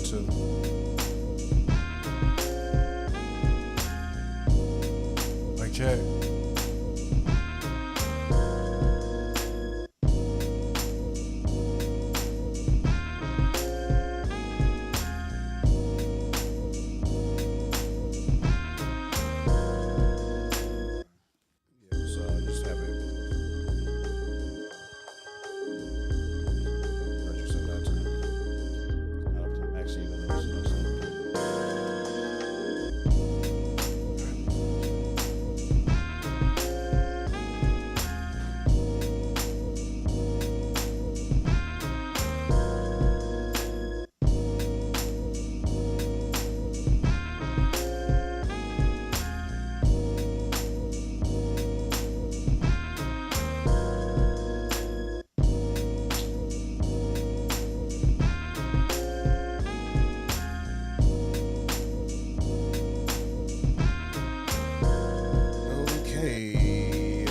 round two. Mic check. Just have it. Hurt yourself that time. Not up to the max either, though, okay.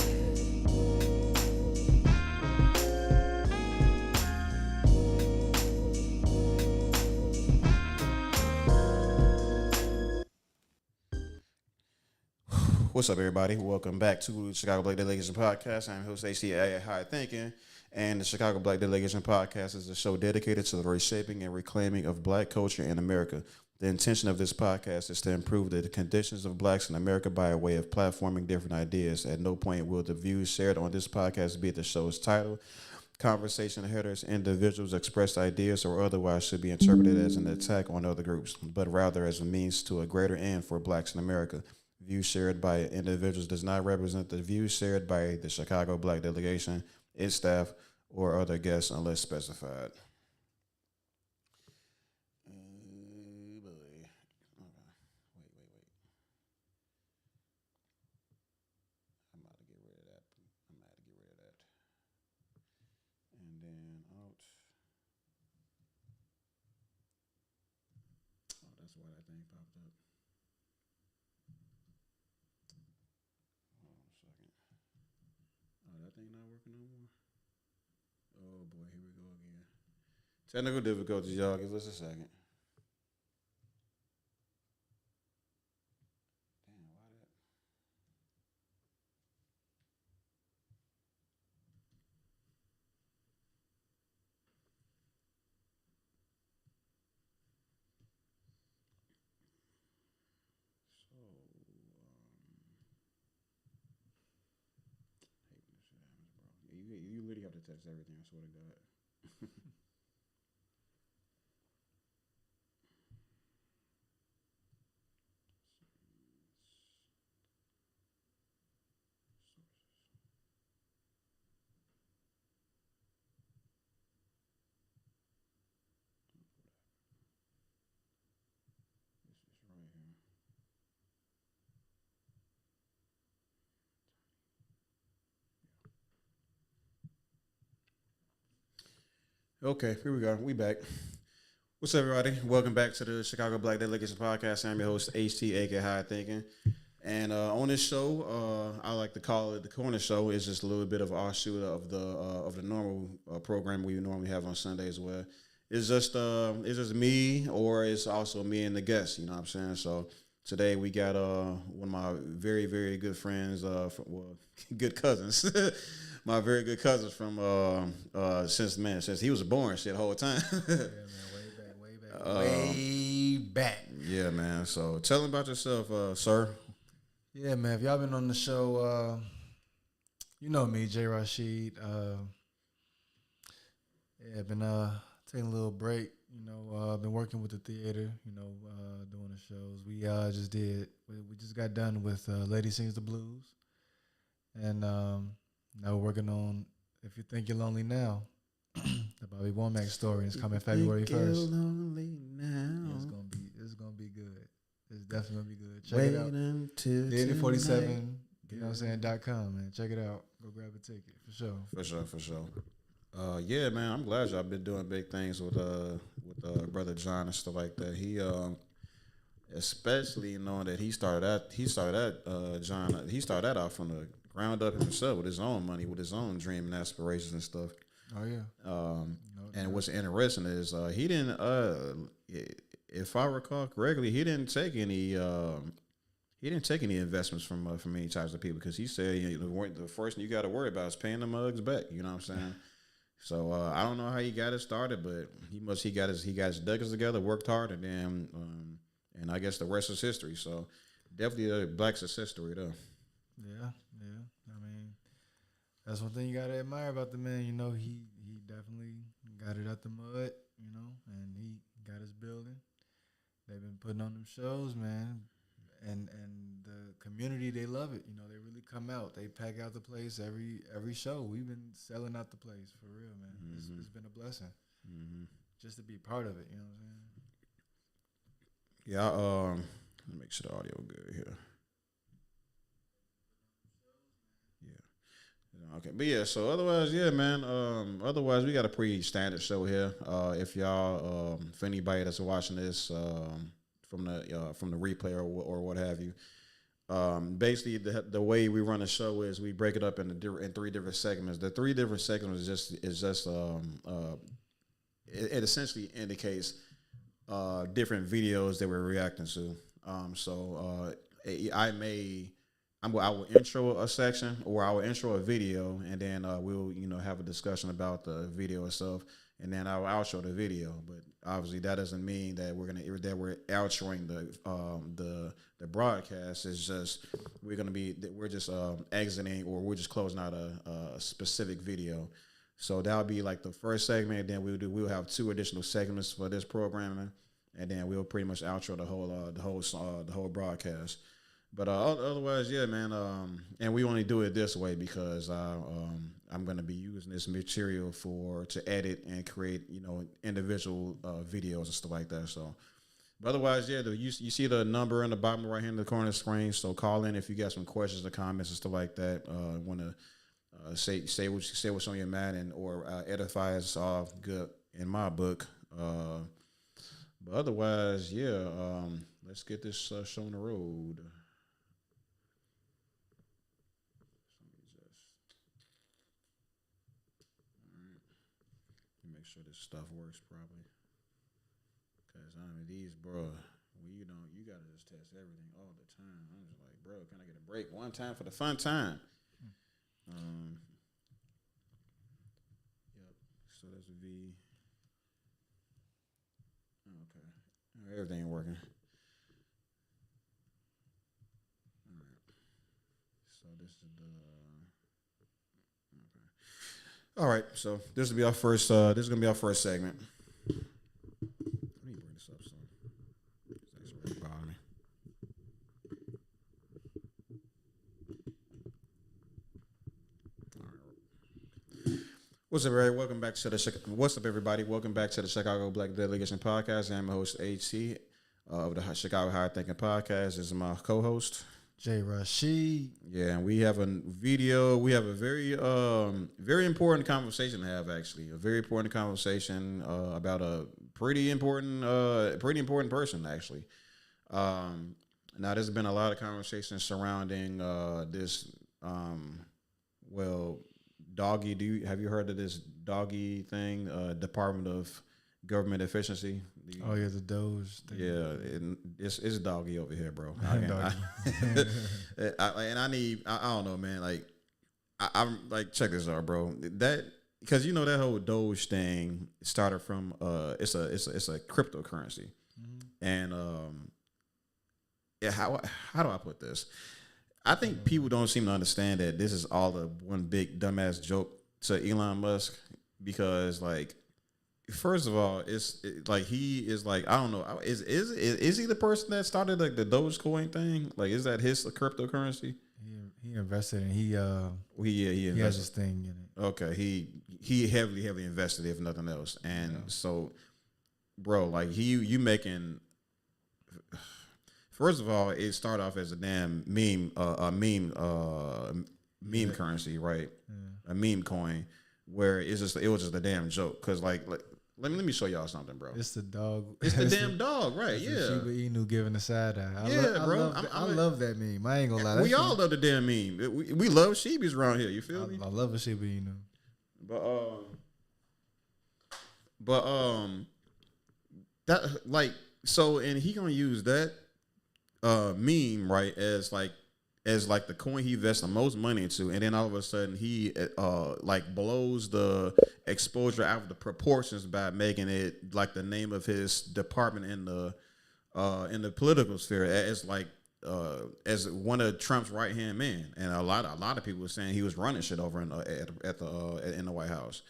What's up, everybody? Welcome back to the Chicago Black Delegation Podcast. I'm host HCA High Thinking, and the Chicago Black Delegation Podcast is a show dedicated to the reshaping and reclaiming of black culture in America. The intention of this podcast is to improve the conditions of blacks in America by a way of platforming different ideas. At no point will the views shared on this podcast be the show's title. Conversation headers, individuals' expressed ideas or otherwise should be interpreted as an attack on other groups, but rather as a means to a greater end for blacks in America. Views shared by individuals does not represent the views shared by the Chicago Black Delegation, its staff, or other guests unless specified. Boy. Okay. Wait. I'm about to get rid of that. And then out. Oh, that's why that thing popped up. Hold on a second. Oh, that thing not working no more? Oh, boy, here we go again. Technical difficulties, y'all. Give us a second. Damn, why that? So, hate when this shit happens, bro. You literally have to test everything, I swear to God. This is right here. Okay, here we go. We back. What's up, everybody? Welcome back to the Chicago Black Delegation Podcast. I'm your host, HT, aka High Thinking. And on this show, I like to call it the Corner Show. It's just a little bit of offshoot of the normal program we normally have on Sundays, where it's just me, or it's also me and the guests. You know what I'm saying? So today we got one of my very, very good friends, good cousins. My very good cousins from since he was born, shit, the whole time. Yeah, man, way back. Yeah, man. So tell them about yourself, sir. Yeah, man. If y'all been on the show, you know me, J. Rashid. Yeah, been taking a little break. You know, been working with the theater. You know, doing the shows. We just got done with Lady Sings the Blues, and now we're working on If You Think You're Lonely Now, the Bobby Womack story. It's coming February 1st. Lonely now. It's gonna be good. It's definitely gonna be good. Check it out. Danny47, you know what I'm saying, .com, man. Check it out. Go grab a ticket for sure. For sure. Yeah, man. I'm glad y'all been doing big things with brother John and stuff like that. He especially knowing that he started that off from the ground up himself with his own money, with his own dream and aspirations and stuff. Oh yeah. And what's interesting is he didn't. If I recall correctly, he didn't take any. He didn't take any investments from any types of people because he said the first thing you got to worry about is paying the mugs back. You know what I'm saying? So I don't know how he got it started, but he got his ducats together, worked hard, and then and I guess the rest is history. So definitely a black success story though. Yeah. I mean, that's one thing you gotta admire about the man. You know, he definitely got it out the mud. You know, and he got his building. They've been putting on them shows, man. And the community, they love it. You know, they really come out. They pack out the place every show. We've been selling out the place for real, man. It's been a blessing just to be part of it. You know what I'm saying? Yeah. Let me make sure the audio good here. Yeah. Okay. But yeah. So otherwise, yeah, man. Otherwise, we got a pretty standard show here. If y'all, if anybody that's watching this, from the replay or what have you. Basically, the way we run the show is we break it up in 3 different segments. The 3 different segments is just it essentially indicates different videos that we're reacting to. I will intro a section or I will intro a video, and then we'll have a discussion about the video itself. And then I'll outro the video, but obviously that doesn't mean that we're outroing the broadcast. It's just we're just exiting or we're just closing out a specific video. So that'll be like the first segment. And then we'll have 2 additional segments for this programming, and then we'll pretty much outro the whole broadcast. But otherwise, yeah, man. And we only do it this way because I'm going to be using this material to edit and create, individual videos and stuff like that. So, but otherwise, yeah, you see the number in the bottom right hand of the corner of the screen. So call in if you got some questions or comments and stuff like that. Want to say what's on your mind or edify us all good in my book. But otherwise, yeah, let's get this show on the road. Make sure this stuff works properly. Cause these bro, you gotta just test everything all the time. I'm just like, bro, can I get a break one time for the fun time? Yep. So that's a V. Okay. Everything working. All right. So this is the. All right, so this will be our first. This is gonna be our first segment. Let me bring this up, so that's really bothering me. All right. What's up, everybody? Welcome back to What's up, everybody? Welcome back to the Chicago Black Delegation Podcast. I'm your host HC of the Chicago Higher Thinking Podcast. This is my co-host. Jay Rashid. Yeah, and we have a video. We have a very, very important conversation to have. Actually, a very important conversation about a pretty important person. Actually, now there's been a lot of conversations surrounding this. Doggy. Have you heard of this doggy thing? Department of Government Efficiency. Oh yeah, the Doge thing. Yeah, it's doggy over here, bro. Doggy. I don't know, man. Like, I'm like, check this out, bro. That because that whole Doge thing started from it's a cryptocurrency, and how do I put this? I think people don't seem to understand that this is all one big dumbass joke to Elon Musk because like. First of all, he is like I don't know. Is he the person that started like the Dogecoin thing? Like, is that his cryptocurrency? He invested and he has his thing in it. Okay, he heavily invested if nothing else, and so, bro, like you making. First of all, it started off as a damn meme currency, right? Yeah. A meme coin, where it was just a damn joke because like. Let me show y'all something, bro. It's the dog. It's the damn dog, right? Yeah. Shiba Inu giving the side eye. I I love that meme. I ain't gonna lie. We all love the damn meme. We love Shibis around here. You feel me? I love a Shiba Inu. But But that like so, and he gonna use that meme right as like the coin he invests the most money into, and then all of a sudden he like blows the exposure out of the proportions by making it like the name of his department in the political sphere as one of Trump's right hand man, and a lot of people were saying he was running shit over in the White House,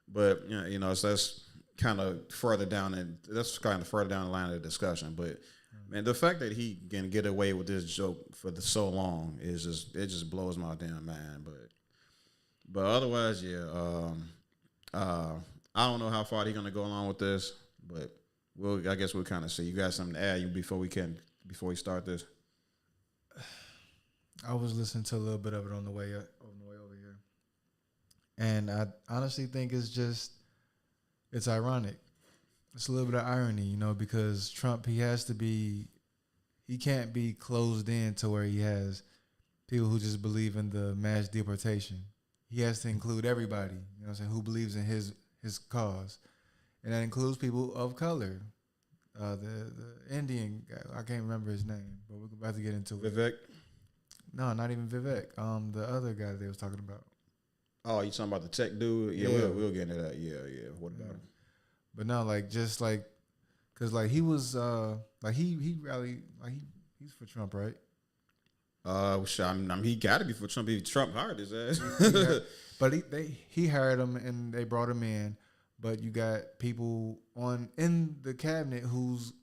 but so that's kind of further down, and that's kind of further down the line of the discussion, but. Man, the fact that he can get away with this joke for so long is just blows my damn mind. But otherwise, yeah. I don't know how far he's gonna go along with this, but I guess we'll kind of see. You got something to add before we start this? I was listening to a little bit of it on the way over here, and I honestly think it's ironic. It's a little bit of irony, because Trump, he can't be closed in to where he has people who just believe in the mass deportation. He has to include everybody, who believes in his cause. And that includes people of color. The Indian guy, I can't remember his name, but we're about to get into it. Vivek? No, not even Vivek. The other guy that they was talking about. Oh, you talking about the tech dude? Yeah. We'll get into that. Yeah. What about him? But no, cause he was he rallied he's for Trump, right? He got to be for Trump. Trump hired his ass. But he hired him and they brought him in. But you got people in the cabinet who's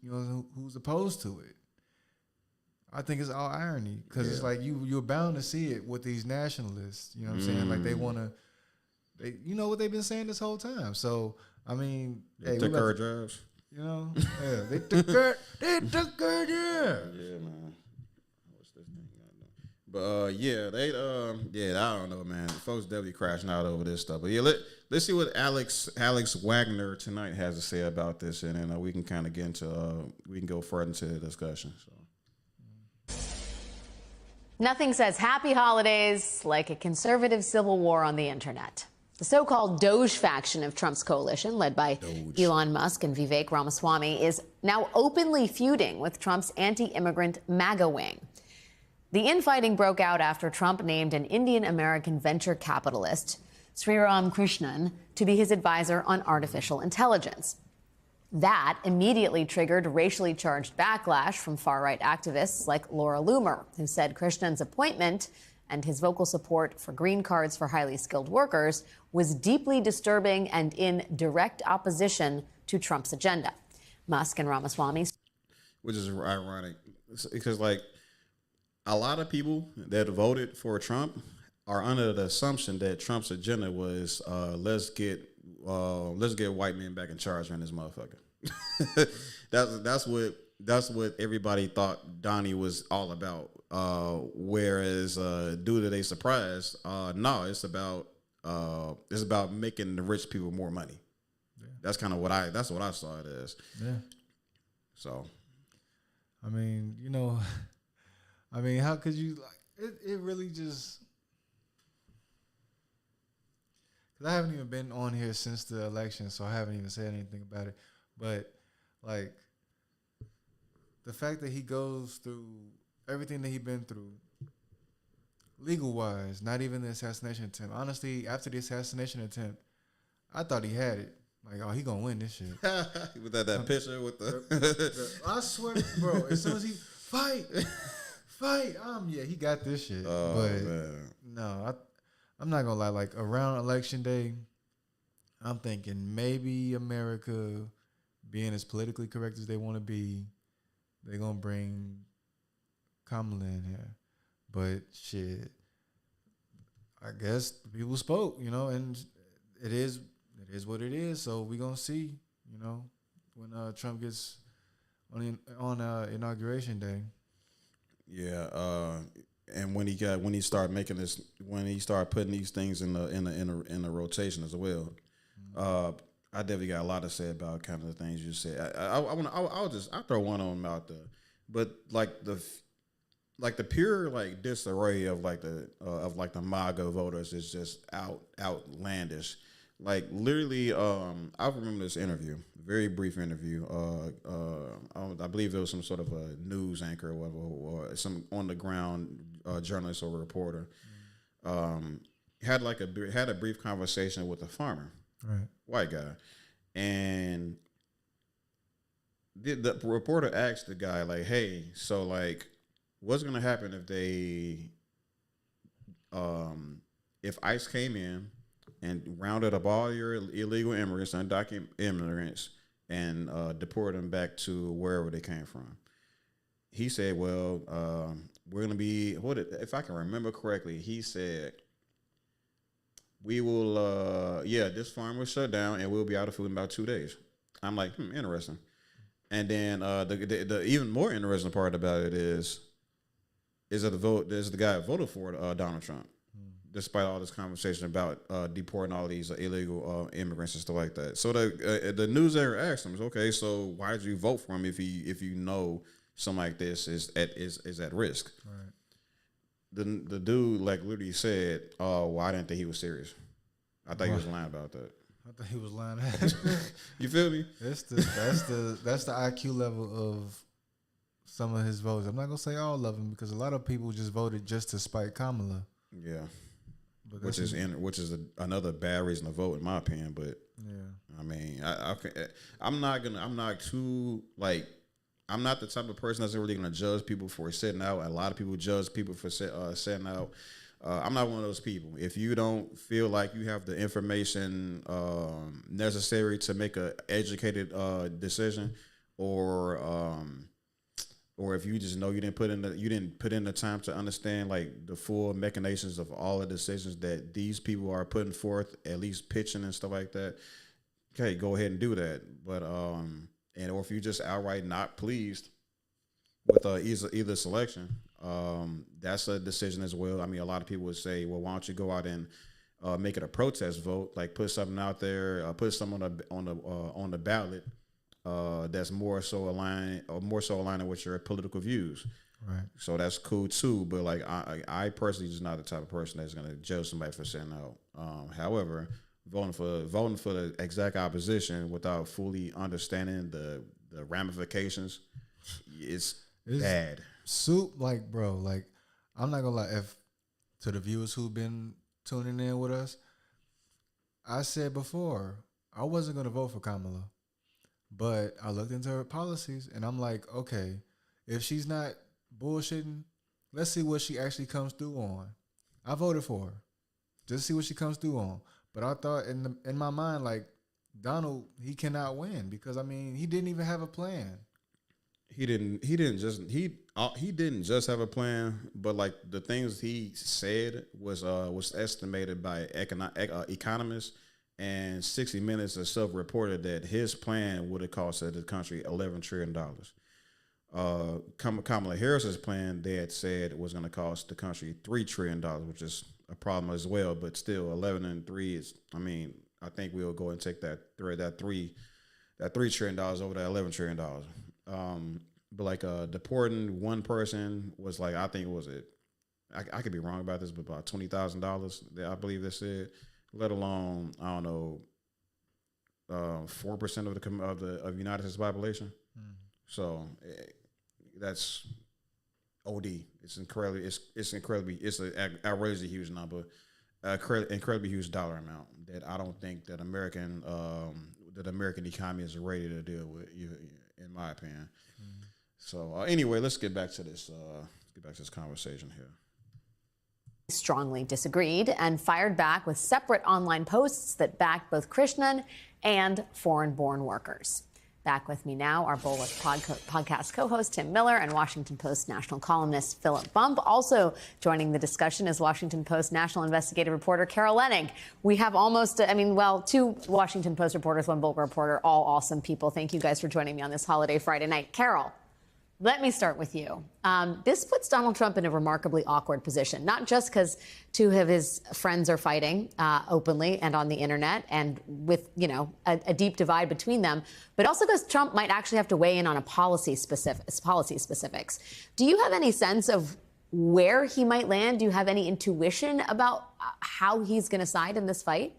opposed to it. I think it's all irony because it's like you're bound to see it with these nationalists. You know what I'm saying? Like they want to. What they've been saying this whole time. So I mean, they took her drives. They took her. They took her there. Yeah, man. What's this thing? But I don't know, man. Folks definitely crashing out over this stuff. But yeah, let's see what Alex Wagner tonight has to say about this, and then we can kind of get into we can go further into the discussion. So. Nothing says happy holidays like a conservative civil war on the internet. The so-called Doge faction of Trump's coalition, led by Elon Musk and Vivek Ramaswamy, is now openly feuding with Trump's anti-immigrant MAGA wing. The infighting broke out after Trump named an Indian-American venture capitalist, Sriram Krishnan, to be his advisor on artificial intelligence. That immediately triggered racially charged backlash from far-right activists like Laura Loomer, who said Krishnan's appointment and his vocal support for green cards for highly skilled workers was deeply disturbing and in direct opposition to Trump's agenda. Musk and Ramaswamy. Which is ironic because, a lot of people that voted for Trump are under the assumption that Trump's agenda was let's get white men back in charge in this motherfucker. That's what everybody thought Donnie was all about. Whereas due to their surprise, no, it's about making the rich people more money. Yeah. That's what I saw it as. Yeah. So, I mean, how could you it really just, because I haven't even been on here since the election, so I haven't even said anything about it. But the fact that he goes through everything that he's been through, legal-wise, not even the assassination attempt. Honestly, after the assassination attempt, I thought he had it. He gonna win this shit. With that picture with the I swear, bro, as soon as he fight, he got this shit. Oh, but man. No, I'm not gonna lie. Around election day, I'm thinking maybe America, being as politically correct as they want to be, they're gonna bring Kamala in here. But shit, I guess the people spoke, and it is what it is. So we gonna see, when Trump gets on inauguration day. Yeah, and when he started putting these things in the rotation as well. I definitely got a lot to say about kind of the things you said. I'll throw one on out there, but the pure disarray of the MAGA voters is just outlandish. Like literally, I remember this interview, very brief interview. I believe it was some sort of a news anchor or whatever, or some on the ground journalist or reporter. Had a brief conversation with a farmer, Right. white guy, and the reporter asked the guy like, "Hey, so like, what's gonna happen if ICE came in and rounded up all your illegal immigrants, undocumented immigrants, and deported them back to wherever they came from?" He said, "Well, we're gonna be if I can remember correctly, he said." We will, this farm will shut down and we'll be out of food in about 2 days. I'm like, interesting. And then the even more interesting part about it is that the guy that voted for Donald Trump, despite all this conversation about deporting all these illegal immigrants and stuff like that. So the news anchor asked him, okay, so why did you vote for him if you know something like this is at risk? Right. The dude like literally said, "Oh, well, I didn't think he was serious. I thought he was lying about that." I thought he was lying. You feel me? That's the IQ level of some of his votes. I'm not gonna say all of them because a lot of people just voted just to spite Kamala. Yeah, But which is another bad reason to vote in my opinion. But yeah, I mean, I'm not the type of person that's really going to judge people for sitting out. A lot of people judge people for sitting out. I'm not one of those people. If you don't feel like you have the information necessary to make an educated decision, or if you just know you didn't put in the time to understand like the full machinations of all the decisions that these people are putting forth, at least pitching and stuff like that, okay, go ahead and do that. But or if you're just outright not pleased with either selection, that's a decision as well. I mean, a lot of people would say, well, why don't you go out and make it a protest vote, like put something out there, put something on the ballot that's more so aligning with your political views. right. So that's cool too. But like I personally just not the type of person that's gonna judge somebody for sitting out. However, voting for the exact opposition without fully understanding the ramifications is bad. Soup, like, bro, like, I'm not gonna lie. If to the viewers who've been tuning in with us, I said before I wasn't gonna vote for Kamala, but I looked into her policies and I'm like, okay, if she's not bullshitting, let's see what she actually comes through on. I voted for her, just see what she comes through on. But I thought in my mind, like, Donald, he cannot win because I mean he didn't even have a plan. He didn't just have a plan, but like the things he said was estimated by economists, and 60 Minutes itself reported that his plan would have cost the country $11 trillion. Kamala Harris's plan, they had said was going to cost the country $3 trillion, which is a problem as well. But still, 11 and 3 is. I mean, I think we'll go and take that $3 trillion over that $11 trillion. But like deporting one person was like, I think it was I could be wrong about this, but about $20,000 I believe they said. Let alone I don't know 4% of the United States population. So that's OD. It's an outrageously huge number, incredibly huge dollar amount that I don't think that American economy is ready to deal with, in my opinion. So anyway, let's get back to this. Get back to this conversation here. Strongly disagreed and fired back with separate online posts that backed both Krishnan and foreign-born workers. Back with me now, our Bulwark podcast co-host Tim Miller and Washington Post national columnist Philip Bump. Also joining the discussion is Washington Post national investigative reporter Carol Leonnig. We have two Washington Post reporters, one Bulwark reporter, all awesome people. Thank you guys for joining me on this holiday Friday night. Carol, let me start with you. This puts Donald Trump in a remarkably awkward position, not just because two of his friends are fighting openly and on the internet and with, a deep divide between them, but also because Trump might actually have to weigh in on policy specifics. Do you have any sense of where he might land? Do you have any intuition about how he's going to side in this fight?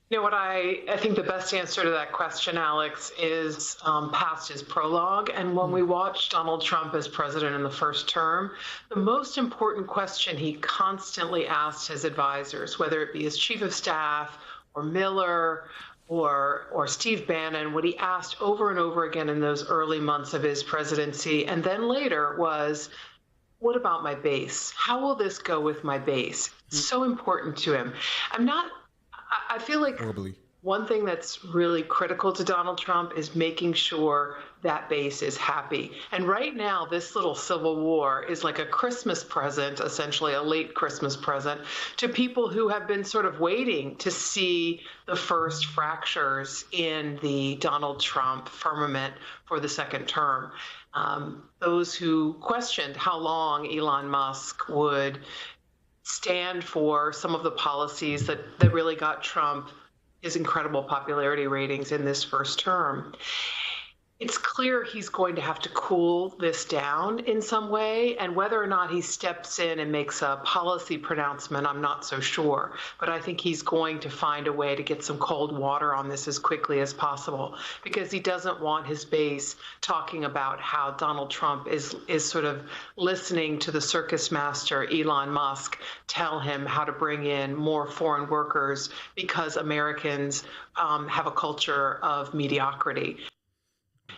You know what I think the best answer to that question, Alex, is past his prologue. And when we watched Donald Trump as president in the first term, the most important question he constantly asked his advisors, whether it be his chief of staff or Miller or Steve Bannon, what he asked over and over again in those early months of his presidency, and then later was, what about my base? How will this go with my base? It's so important to him. I feel like Horribly. one thing that's really critical to Donald Trump is making sure that base is happy. And right now, this little civil war is like a Christmas present, essentially a late Christmas present, to people who have been sort of waiting to see the first fractures in the Donald Trump firmament for the second term. Those who questioned how long Elon Musk would stand for some of the policies that really got Trump his incredible popularity ratings in this first term. It's clear he's going to have to cool this down in some way, and whether or not he steps in and makes a policy pronouncement, I'm not so sure. But I think he's going to find a way to get some cold water on this as quickly as possible, because he doesn't want his base talking about how Donald Trump is sort of listening to the circus master Elon Musk tell him how to bring in more foreign workers because Americans have a culture of mediocrity,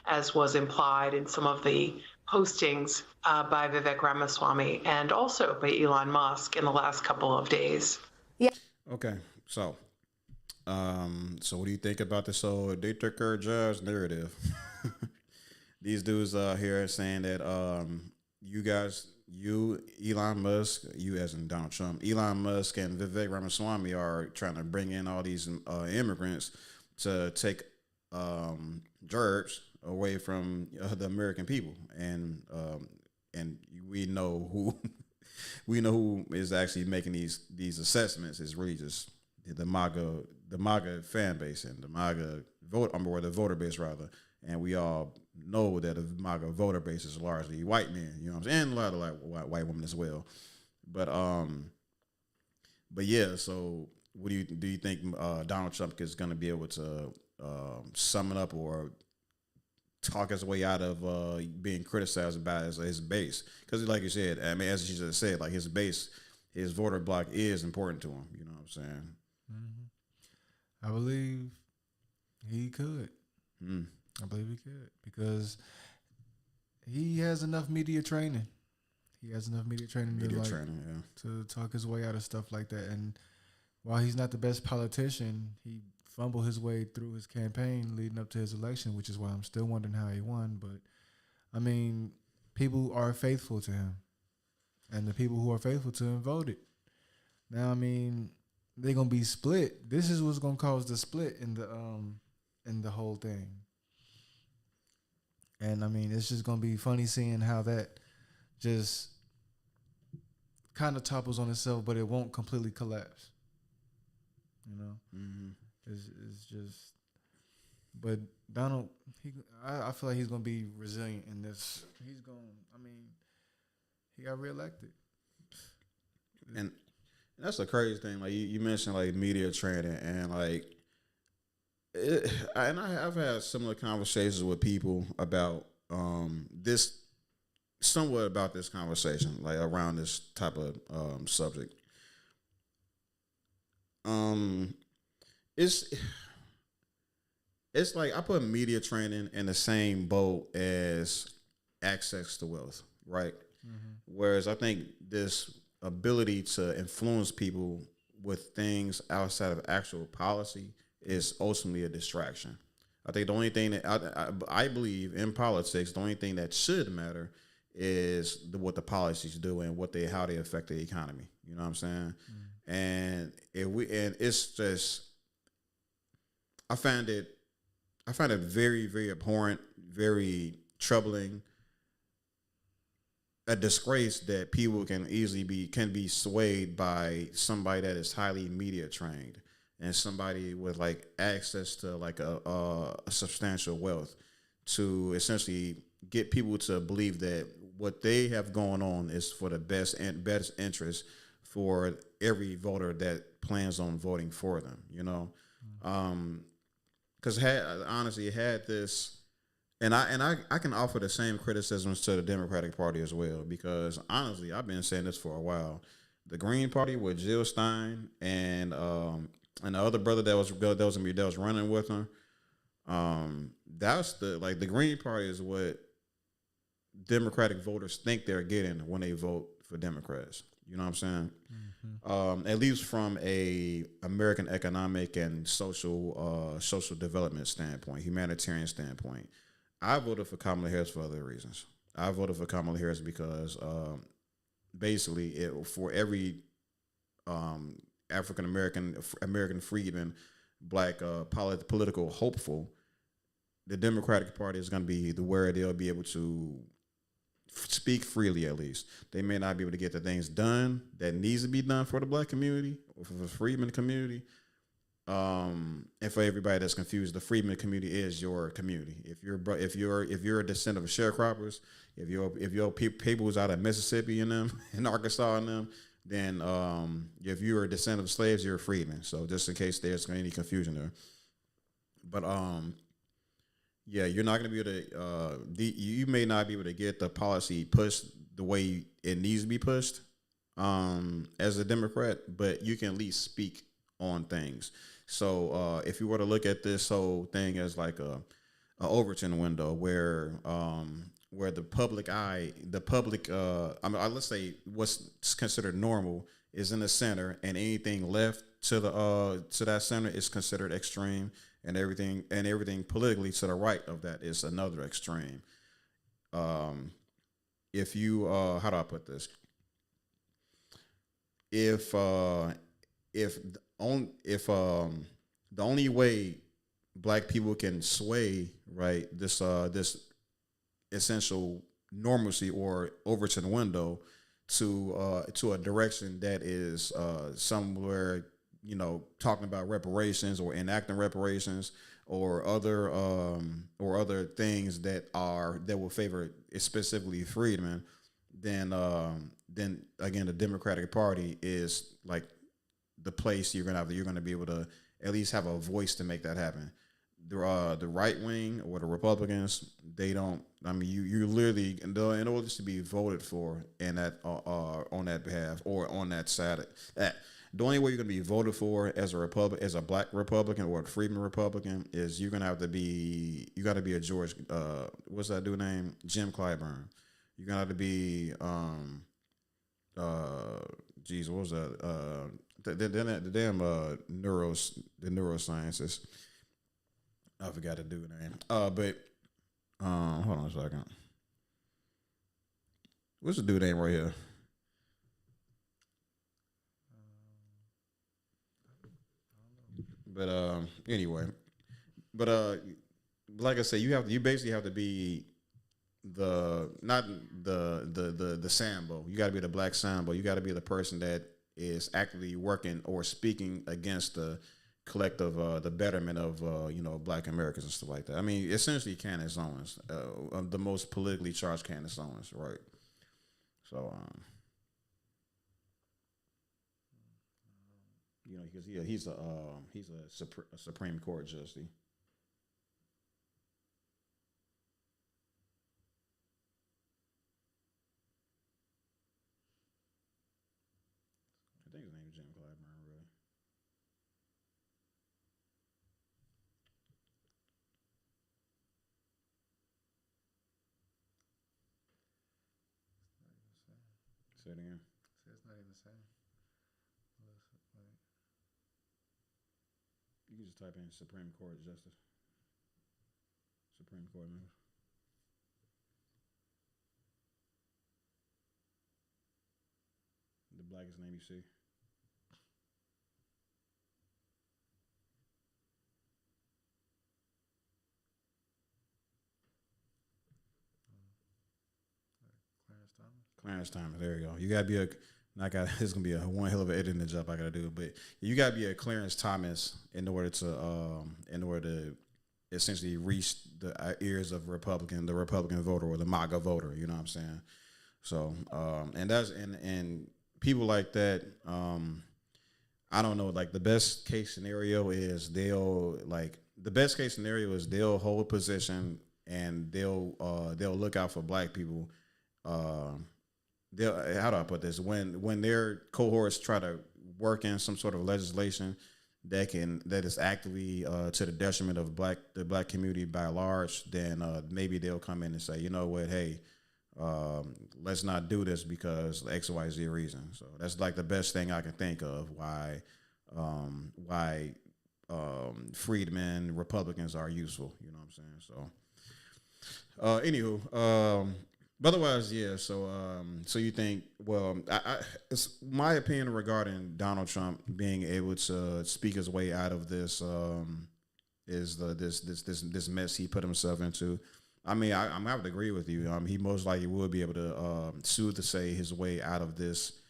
as was implied in some of the postings by Vivek Ramaswamy and also by Elon Musk in the last couple of days. Okay, so what do you think about this whole district court judge narrative? These dudes here saying that Elon Musk, you as in Donald Trump, Elon Musk and Vivek Ramaswamy are trying to bring in all these immigrants to take jobs away from the American people, and we know who is actually making these assessments. Is really just the MAGA fan base and the MAGA or the voter base rather, and we all know that the MAGA voter base is largely white men. You know what I'm saying? And a lot of white women as well. But yeah. So what do you think Donald Trump is going to be able to sum it up or talk his way out of being criticized by his base? Because like you said, I mean, as you just said, like his base, his voter block is important to him. You know what I'm saying? I believe he could. I believe he could, because he has enough media training. He has enough media training to talk his way out of stuff like that. And while he's not the best politician, he fumbled his way through his campaign leading up to his election, which is why I'm still wondering how he won. But, I mean, people are faithful to him. And the people who are faithful to him voted. Now, I mean, they're going to be split. This is what's going to cause the split in the whole thing. And, I mean, it's just going to be funny seeing how that just kind of topples on itself, but it won't completely collapse. You know? Mm-hmm. It's just, but Donald, I feel like he's gonna be resilient in this. He got reelected, and that's the crazy thing. Like you mentioned, like media training, and like, I've had similar conversations with people about this conversation, like around this type of subject. It's like I put media training in the same boat as access to wealth, right? Mm-hmm. Whereas I think this ability to influence people with things outside of actual policy is ultimately a distraction. I think the only thing that I believe in politics, the only thing that should matter is what the policies do and how they affect the economy. You know what I'm saying? Mm-hmm. And it's just, I find it very, very abhorrent, very troubling, a disgrace that people can easily be swayed by somebody that is highly media trained and somebody with like access to like a substantial wealth to essentially get people to believe that what they have going on is for the best interest for every voter that plans on voting for them, you know? Because honestly, it had this, and I can offer the same criticisms to the Democratic Party as well. Because honestly, I've been saying this for a while. The Green Party with Jill Stein and the other brother that was running with him. That's the Green Party is what Democratic voters think they're getting when they vote for Democrats. You know what I'm saying? At least from a American economic and social development standpoint, humanitarian standpoint. I voted for Kamala Harris for other reasons. I voted for Kamala Harris because basically for every African American freedman, black political hopeful, the Democratic Party is going to be where they'll be able to speak freely. At least they may not be able to get the things done that needs to be done for the black community or for the freedman community. And for everybody that's confused, the freedman community is your community. If you're a descendant of sharecroppers, if your people's out of Mississippi and them and Arkansas and them, then if you're a descendant of slaves, you're a freedman. So just in case there's any confusion there, but yeah, you're not going to be able to. You may not be able to get the policy pushed the way it needs to be pushed as a Democrat, but you can at least speak on things. So if you were to look at this whole thing as like a Overton window, where the public eye, let's say what's considered normal is in the center, and anything left to that center is considered extreme. And everything politically to the right of that is another extreme. If you how do I put this? If the only way black people can sway this essential normalcy or Overton window to a direction that is somewhere, talking about reparations or enacting reparations or other things that will favor specifically freedmen, then again the Democratic Party is like the place you're gonna be able to at least have a voice to make that happen. The right wing or the Republicans, they don't. I mean, you literally, in order to be voted for in that on that behalf or on that side, the only way you're gonna be voted for as a black Republican or a freedman Republican is you got to be a George, what's that dude name? Jim Clyburn. You're gonna have to be what was that? The damn neurosciences. I forgot the dude name. But hold on a second. What's the dude name right here? But anyway, like I said, you basically have to be not the Sambo. You got to be the black Sambo. You got to be the person that is actively working or speaking against the collective, the betterment of black Americans and stuff like that. I mean, essentially Candace Owens, the most politically charged Candace Owens, right? So because he's a Supreme Court justice. I think his name is Jim Clyburn, really. Say it again. It's not even the same. You can just type in Supreme Court Justice. Supreme Court members. The blackest name you see. Clarence Thomas. There you go. You gotta be this is gonna be one hell of an editing job I gotta do, but you gotta be a Clarence Thomas in order to essentially reach the ears of the Republican voter or the MAGA voter. You know what I'm saying? So and people like that. I don't know. Like the best case scenario is they'll hold position and they'll look out for black people. They'll how do I put this? When their cohorts try to work in some sort of legislation that is actively to the detriment of the black community by large, then maybe they'll come in and say, you know what, hey, let's not do this because X, Y, Z reason. So that's like the best thing I can think of why freedmen Republicans are useful. You know what I'm saying? So, but otherwise, yeah. So you think? Well, it's my opinion regarding Donald Trump being able to speak his way out of this is this mess he put himself into. I mean, I'm have to agree with you. He most likely would be able to soothe to say his way out of this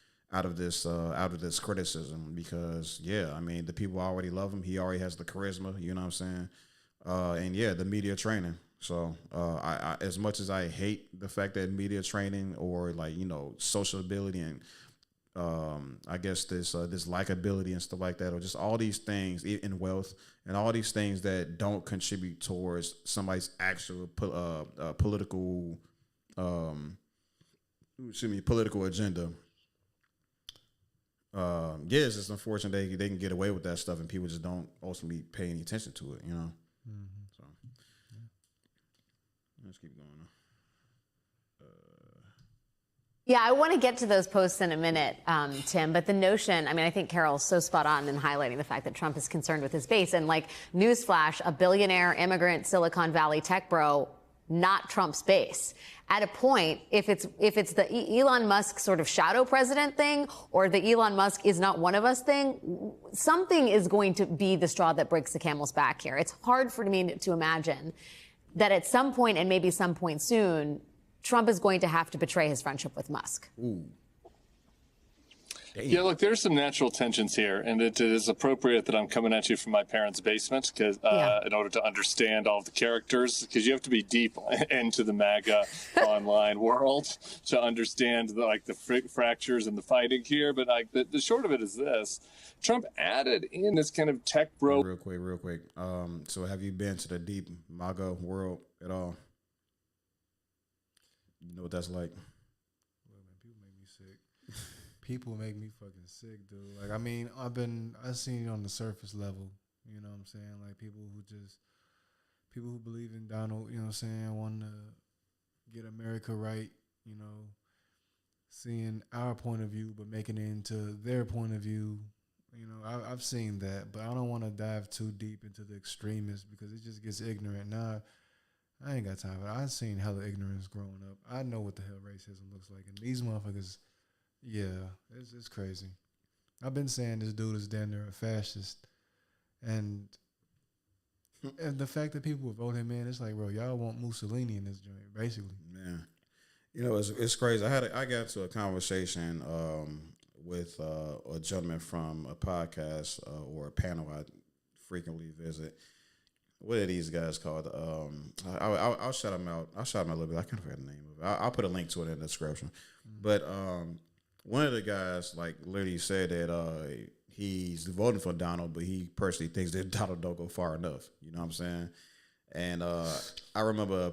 criticism because yeah, I mean the people already love him. He already has the charisma. You know what I'm saying? And yeah, the media training. So I as much as I hate the fact that media training or like social ability and I guess this likability and stuff like that, or just all these things in wealth and all these things that don't contribute towards somebody's actual political political agenda. Yeah, it's just unfortunate they can get away with that stuff and people just don't ultimately pay any attention to it. So let's keep going. Yeah, I want to get to those posts in a minute, Tim, but the notion, I mean, I think Carol's so spot on in highlighting the fact that Trump is concerned with his base. And like, newsflash, a billionaire immigrant Silicon Valley tech bro, not Trump's base. At a point, if it's the Elon Musk sort of shadow president thing or the Elon Musk is not one of us thing, something is going to be the straw that breaks the camel's back here. It's hard for me to imagine that at some point, and maybe some point soon, Trump is going to have to betray his friendship with Musk. Ooh. Yeah, look, there's some natural tensions here, and it is appropriate that I'm coming at you from my parents' basement because in order to understand all of the characters, because you have to be deep into the MAGA online world to understand the fractures and the fighting here. But the short of it is this: Trump added in this kind of tech bro. Real quick. So have you been to the deep MAGA world at all? You know what that's like? Well, man, people make me sick. People make me fucking sick, dude. Like, I mean, I've seen it on the surface level. You know what I'm saying? Like, people who believe in Donald, you know what I'm saying, want to get America right, seeing our point of view, but making it into their point of view. I've seen that, but I don't want to dive too deep into the extremists because it just gets ignorant. Now, I ain't got time for that. I've seen hella ignorance growing up. I know what the hell racism looks like. And these motherfuckers, yeah, it's crazy. I've been saying this dude is damn near a fascist. And the fact that people would vote him in, it's like, bro, y'all want Mussolini in this joint, basically. Man. It's crazy. I got into a conversation with a gentleman from a podcast or a panel I frequently visit. What are these guys called? I'll shout them out. I'll shout them out a little bit. I can't forget the name of it. I'll put a link to it in the description. Mm-hmm. But one of the guys literally said that he's voting for Donald, but he personally thinks that Donald don't go far enough. You know what I'm saying? And I remember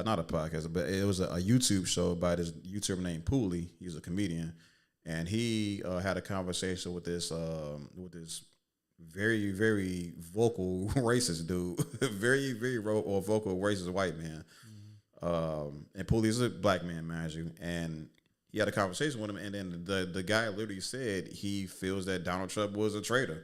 not a podcast, but it was a YouTube show by this YouTuber named Pooley. He's a comedian, and he had a conversation with this very, very vocal racist dude, very, very vocal racist white man. Mm-hmm. And Pooley's a black man, mind you. And he had a conversation with him, and then the guy literally said he feels that Donald Trump was a traitor.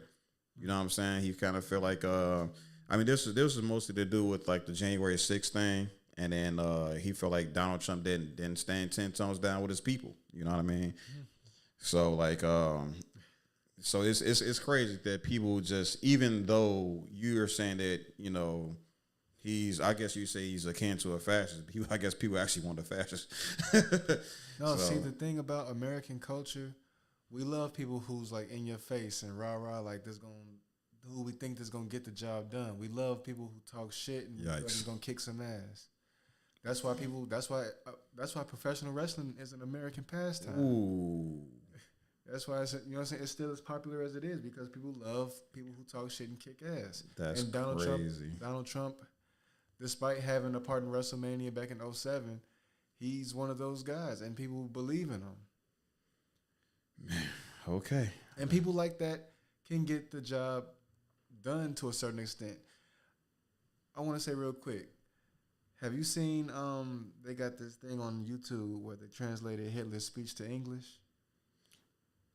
You know what I'm saying? He kind of felt like, this was mostly to do with like the January 6th thing, and then he felt like Donald Trump didn't stand 10 tones down with his people. You know what I mean? Mm-hmm. So like, so it's crazy that people just, even though you're saying that, I guess you say he's akin to a fascist, I guess people actually want a fascist. No, see, the thing about American culture, we love people who's like in your face and rah-rah, like who we think is going to get the job done. We love people who talk shit and is going to kick some ass. That's why professional wrestling is an American pastime. Ooh. That's why it's, you know what I'm saying, it's still as popular as it is because people love people who talk shit and kick ass. That's and Donald crazy. Donald Trump, despite having a part in WrestleMania back in 2007, he's one of those guys, and people believe in him. Okay. And people like that can get the job done to a certain extent. I want to say real quick, have you seen they got this thing on YouTube where they translated Hitler's speech to English?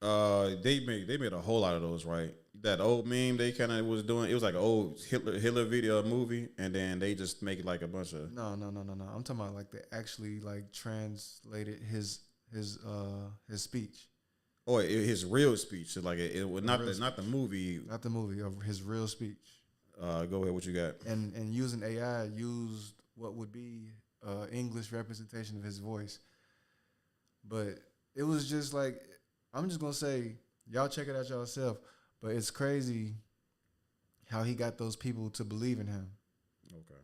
They made a whole lot of those, right? That old meme they kind of was doing. It was like an old Hitler video movie, and then they just make it like a bunch of. No. I'm talking about like they actually like translated his speech. Oh, his real speech. So like it was not the movie. Not the movie of his real speech. Go ahead. What you got? And using AI used what would be English representation of his voice, but it was just like, I'm just gonna say, y'all check it out yourself. But it's crazy how he got those people to believe in him. Okay.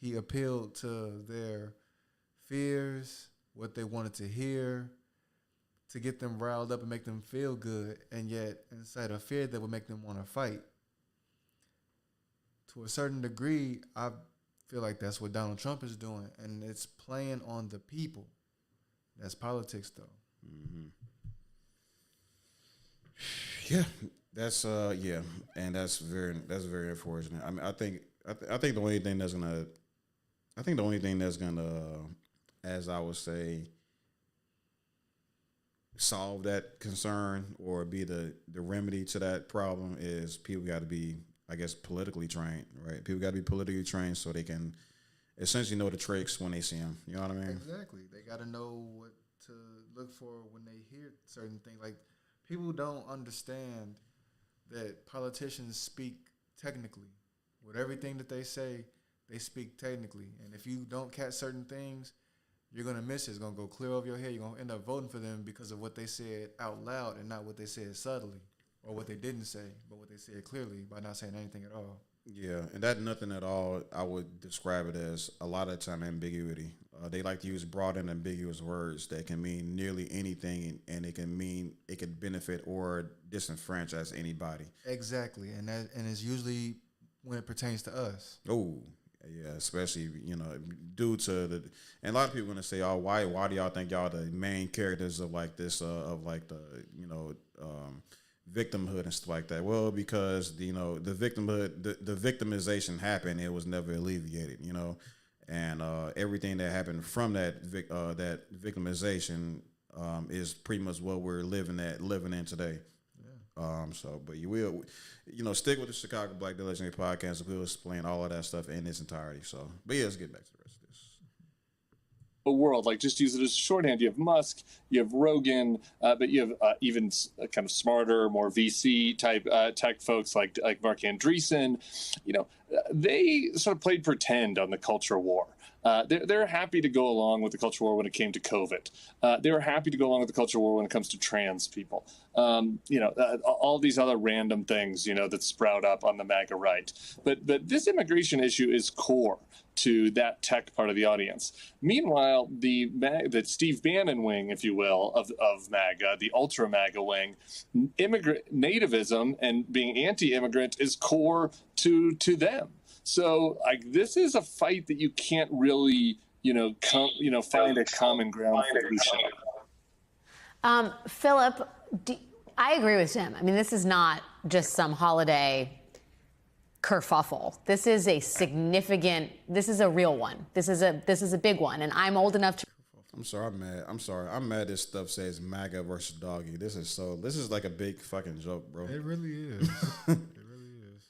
He appealed to their fears, what they wanted to hear, to get them riled up and make them feel good, and yet inside a fear that would make them want to fight. To a certain degree, I feel like that's what Donald Trump is doing, and it's playing on the people. That's politics, though. Mm-hmm. Yeah, that's and that's very unfortunate. I mean, I think the only thing that's gonna, as I would say, solve that concern or be the remedy to that problem is people got to be, I guess, politically trained, right? People got to be politically trained so they can essentially know the tricks when they see them. You know what I mean? Exactly. They got to know what to look for when they hear certain things. Like, people don't understand that politicians speak technically. With everything that they say, they speak technically. And if you don't catch certain things, you're going to miss it. It's going to go clear over your head. You're going to end up voting for them because of what they said out loud and not what they said subtly, or what they didn't say, but what they said clearly by not saying anything at all. Yeah, and that nothing at all, I would describe it as a lot of the time ambiguity. They like to use broad and ambiguous words that can mean nearly anything, and it could benefit or disenfranchise anybody. Exactly, and it's usually when it pertains to us. Oh, yeah, especially, due to and a lot of people gonna say, oh, why do y'all think y'all the main characters of like this, of like the, victimhood and stuff like that? Well, because the victimhood, the victimization happened, it was never alleviated, and everything that happened from that victimization is pretty much what we're living in today. But you will, stick with the Chicago Black Day Legendary Podcast. We'll explain all of that stuff in its entirety. So, but yeah, let's get back to the rest of this. A world, like, just use it as shorthand. You have Musk, you have Rogan, but you have even kind of smarter, more VC type tech folks like Mark Andreessen. They sort of played pretend on the culture war. They're happy to go along with the culture war when it came to COVID. They were happy to go along with the culture war when it comes to trans people. All these other random things, that sprout up on the MAGA right. But this immigration issue is core to that tech part of the audience. Meanwhile, the Steve Bannon wing, if you will, of MAGA, the ultra MAGA wing, nativism and being anti-immigrant is core to them. So, like, this is a fight that you can't really, find a common ground solution. Philip, I agree with Tim. I mean, this is not just some holiday kerfuffle. This is a real one. This is a big one, and I'm old enough to. I'm sorry, I'm mad this stuff says MAGA versus doggy. This is like a big fucking joke, bro. It really is. It really is.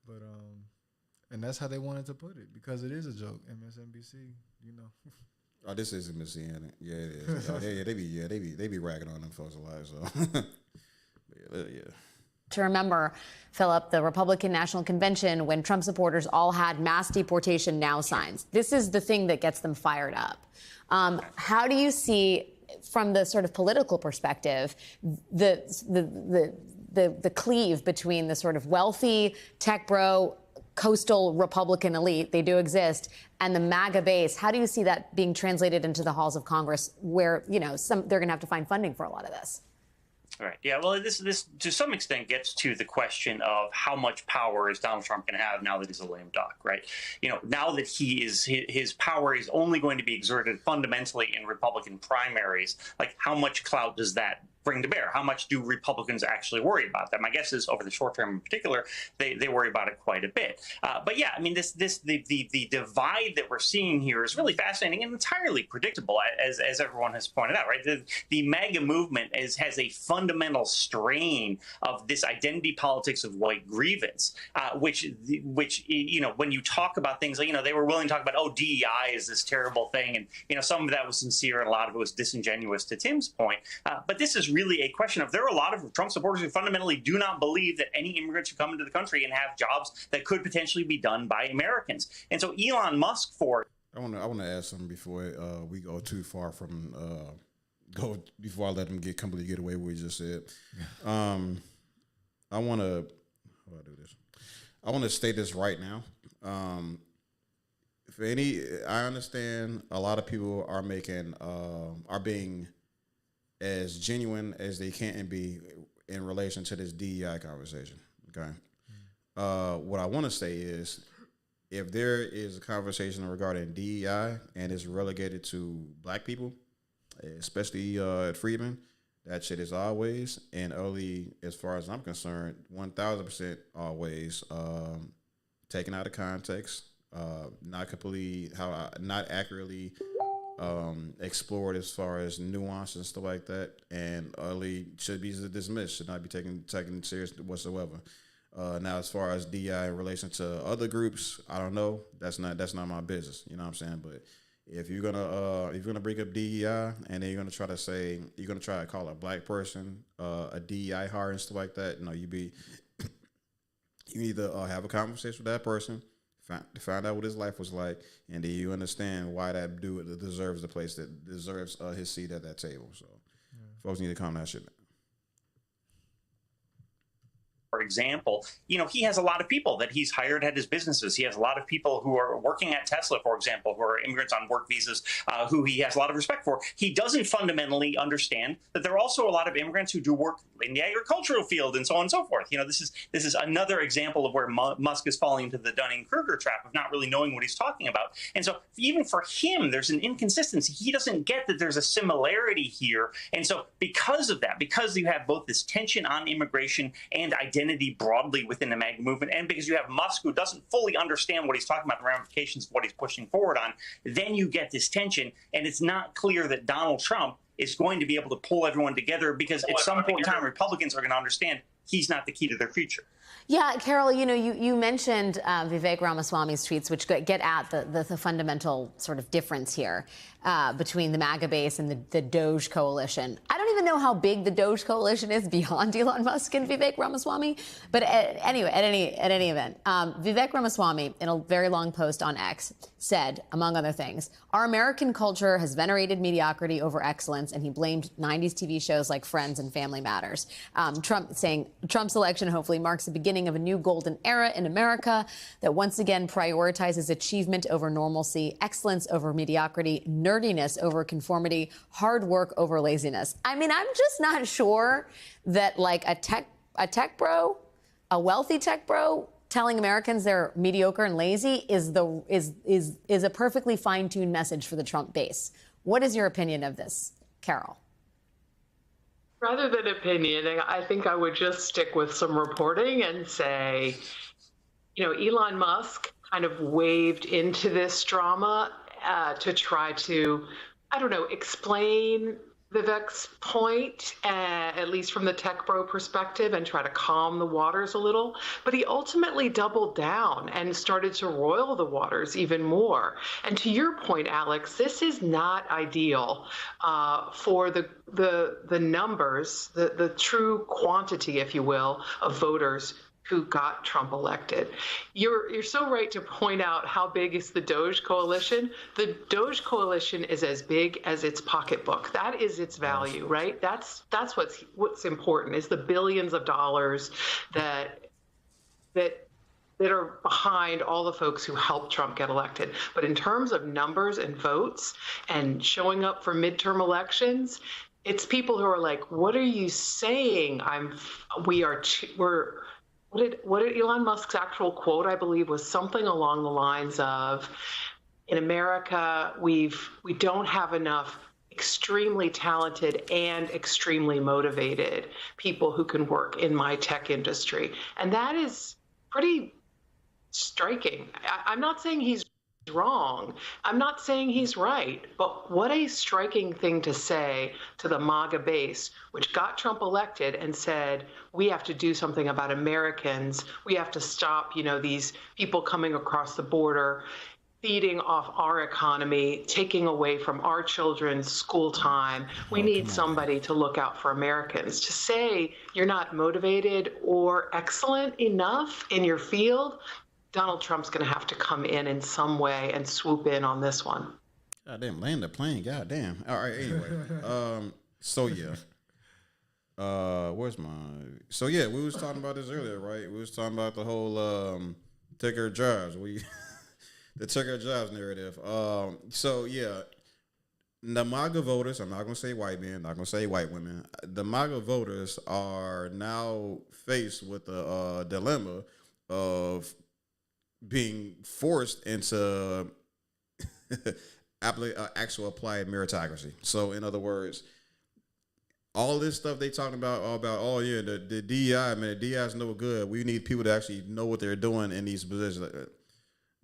But and that's how they wanted to put it, because it is a joke. MSNBC, Oh, this is MSNBC, ain't it? Yeah, it is. They be ragging on them folks a lot. So, yeah. To remember, Philip, the Republican National Convention, when Trump supporters all had mass deportation now signs. This is the thing that gets them fired up. How do you see, from the sort of political perspective, the cleave between the sort of wealthy tech bro coastal Republican elite, they do exist, and the MAGA base? How do you see that being translated into the halls of Congress, where they're going to have to find funding for a lot of this? Right. Yeah. Well, this to some extent gets to the question of how much power is Donald Trump going to have now that he's a lame duck, right? Now that his power is only going to be exerted fundamentally in Republican primaries. Like, how much clout does that bring to bear? How much do Republicans actually worry about that? My guess is over the short term in particular, they worry about it quite a bit. But yeah, I mean, the divide that we're seeing here is really fascinating and entirely predictable, as everyone has pointed out, right? The MAGA movement has a fundamental strain of this identity politics of white grievance, which when you talk about things like, they were willing to talk about, oh, DEI is this terrible thing, and some of that was sincere and a lot of it was disingenuous, to Tim's point. But this is really a question of, there are a lot of Trump supporters who fundamentally do not believe that any immigrants should come into the country and have jobs that could potentially be done by Americans. And so Elon Musk, I want to add something before we go too far from before I let him completely get away with what he just said. I want to how do I do this? I want to state this right now. I understand a lot of people are being as genuine as they can be in relation to this DEI conversation. Okay. What I want to say is, if there is a conversation regarding DEI and it's relegated to black people, especially at Friedman, that shit is always and only, as far as I'm concerned, 1,000% always taken out of context, not accurately explored as far as nuance and stuff like that, and early should be dismissed, should not be taken serious whatsoever. Now, as far as DI in relation to other groups, I don't know. That's not my business. You know what I'm saying? But if you're gonna bring up DEI and then you're gonna try to call a black person a DEI hire and stuff like that, you either have a conversation with that person, find out what his life was like, and then you understand why that dude deserves the place, that deserves his seat at that table. So, folks need to calm that shit down. For example, he has a lot of people that he's hired at his businesses. He has a lot of people who are working at Tesla, for example, who are immigrants on work visas, who he has a lot of respect for. He doesn't fundamentally understand that there are also a lot of immigrants who do work in the agricultural field and so on and so forth. This is another example of where Musk is falling into the Dunning-Kruger trap of not really knowing what he's talking about. And so even for him, there's an inconsistency. He doesn't get that there's a similarity here. And so because of that, because you have both this tension on immigration and identity broadly within the MAGA movement, and because you have Musk who doesn't fully understand what he's talking about, the ramifications of what he's pushing forward on, then you get this tension, and it's not clear that Donald Trump is going to be able to pull everyone together, because at some point in time, Republicans are going to understand he's not the key to their future. Yeah, Carol, you mentioned Vivek Ramaswamy's tweets, which get at the fundamental sort of difference here between the MAGA base and the Doge coalition. I don't even know how big the Doge coalition is beyond Elon Musk and Vivek Ramaswamy. But anyway, at any event, Vivek Ramaswamy, in a very long post on X, said, among other things, our American culture has venerated mediocrity over excellence, and he blamed 90s TV shows like Friends and Family Matters. Trump saying Trump's election hopefully marks the beginning of a new golden era in America that once again prioritizes achievement over normalcy, excellence over mediocrity, nerdiness over conformity, hard work over laziness. I mean, I'm just not sure that like a tech bro, a wealthy tech bro, telling Americans they're mediocre and lazy is a perfectly fine-tuned message for the Trump base. What is your opinion of this, Carol? Rather than opinion, I think I would just stick with some reporting and say, Elon Musk kind of waded into this drama to try to, explain Vivek's point, at least from the tech bro perspective, and try to calm the waters a little. But he ultimately doubled down and started to roil the waters even more. And to your point, Alex, this is not ideal for the numbers, the true quantity, if you will, of voters who got Trump elected. You're so right to point out how big is the Doge coalition. The Doge coalition is as big as its pocketbook. That is its value, right? That's what's important, is the billions of dollars that are behind all the folks who helped Trump get elected. But in terms of numbers and votes and showing up for midterm elections, It's people who are like, what are you saying? What did Elon Musk's actual quote, I believe, was something along the lines of, in America, we don't have enough extremely talented and extremely motivated people who can work in my tech industry. And that is pretty striking. I'm not saying he's wrong. I'm not saying he's right, but what a striking thing to say to the MAGA base, which got Trump elected and said, we have to do something about Americans. We have to stop, these people coming across the border, feeding off our economy, taking away from our children's school time. We need somebody to look out for Americans. To say you're not motivated or excellent enough in your field, Donald Trump's going to have to come in some way and swoop in on this one. Goddamn, land the plane. Goddamn. All right. Anyway, so yeah. Where's my? So yeah, we was talking about this earlier, right? We was talking about the whole take our jobs. The take our jobs narrative. So yeah, the MAGA voters. I'm not gonna say white men. Not gonna say white women. The MAGA voters are now faced with the dilemma of being forced into actual applied meritocracy. So, in other words, all this stuff they talking about, the DEI, man, the DEI is no good. We need people to actually know what they're doing in these positions.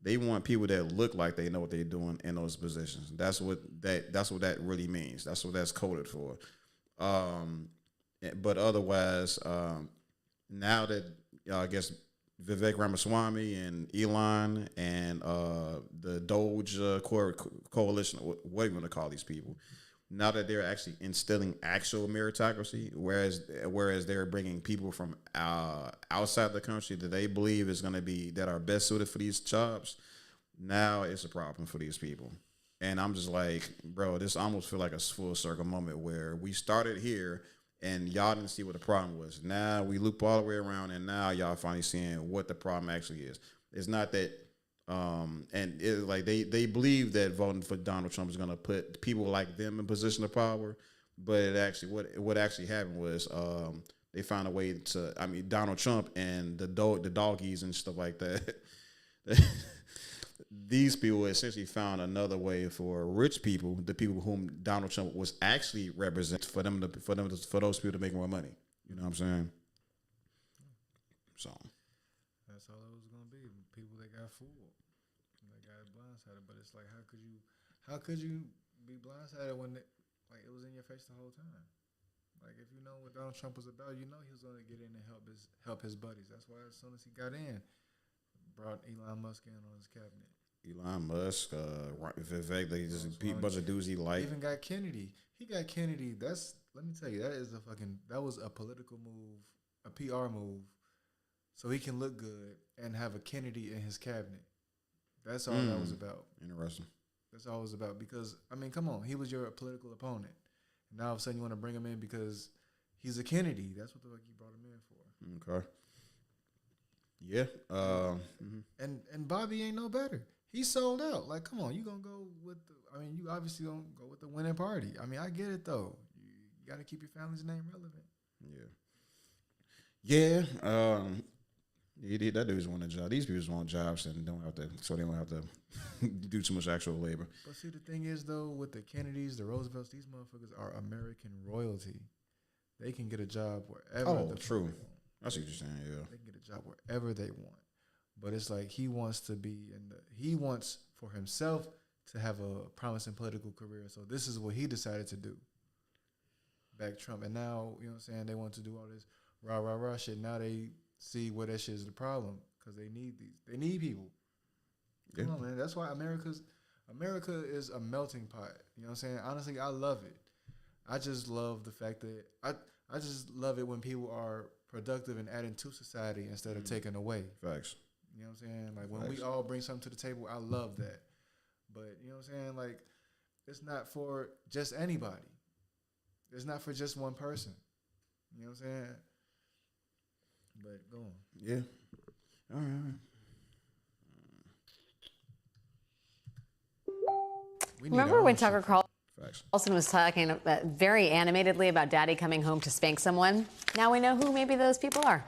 They want people that look like they know what they're doing in those positions. That's what that really means. That's what that's coded for. But otherwise, now that I guess Vivek Ramaswamy and Elon and the Doge coalition, what do you want to call these people? Now that they're actually instilling actual meritocracy, whereas they're bringing people from outside the country that they believe is going to be that are best suited for these jobs, now it's a problem for these people. And I'm just like, bro, this almost feel like a full circle moment where we started here and y'all didn't see what the problem was. Now we loop all the way around, and now y'all finally seeing what the problem actually is. It's not that, and it's like they believe that voting for Donald Trump is going to put people like them in position of power, but it actually what actually happened was they found a way to. I mean, Donald Trump and the doggies and stuff like that. These people essentially found another way for rich people, the people whom Donald Trump was actually represent, for those people to make more money. You know what I'm saying? So that's all it was gonna be. People that got fooled, they got blindsided. But it's like, how could you be blindsided when it was in your face the whole time? Like, if you know what Donald Trump was about, you know he was gonna get in and help his buddies. That's why as soon as he got in, brought Elon Musk in on his cabinet. Elon Musk, Vivek, they just a bunch of dudes he liked. Even got Kennedy. He got Kennedy. Let me tell you, that was a political move, a PR move, so he can look good and have a Kennedy in his cabinet. That's all that was about. Interesting. That's all it was about. Because, I mean, come on, he was your political opponent. And now all of a sudden you want to bring him in because he's a Kennedy. That's what the fuck you brought him in for. Okay. Yeah. And Bobby ain't no better. He sold out. Like, come on, you gonna go with you obviously don't go with the winning party. I mean, I get it though. You gotta keep your family's name relevant. Yeah. That dude's want a job. These people want jobs and they don't have to do too much actual labor. But see, the thing is though, with the Kennedys, the Roosevelts, these motherfuckers are American royalty. They can get a job wherever. Oh, true. I see what you're saying. Yeah, they can get a job wherever they want. But it's like he wants for himself to have a promising political career. So this is what he decided to do. Back Trump. And now, you know what I'm saying, they want to do all this rah shit. Now they see where that shit is the problem because they need people. Yeah. Come on, man. That's why America is a melting pot. You know what I'm saying? Honestly, I love it. I just love the fact that I just love it when people are productive and adding to society instead of taking away. Facts. You know what I'm saying? Like, when we all bring something to the table, I love that. But, you know what I'm saying? Like, it's not for just anybody. It's not for just one person. You know what I'm saying? But go on. Yeah. All right. Remember when Tucker Carlson? Facts. Facts. Olsen was talking very animatedly about daddy coming home to spank someone. Now we know who maybe those people are.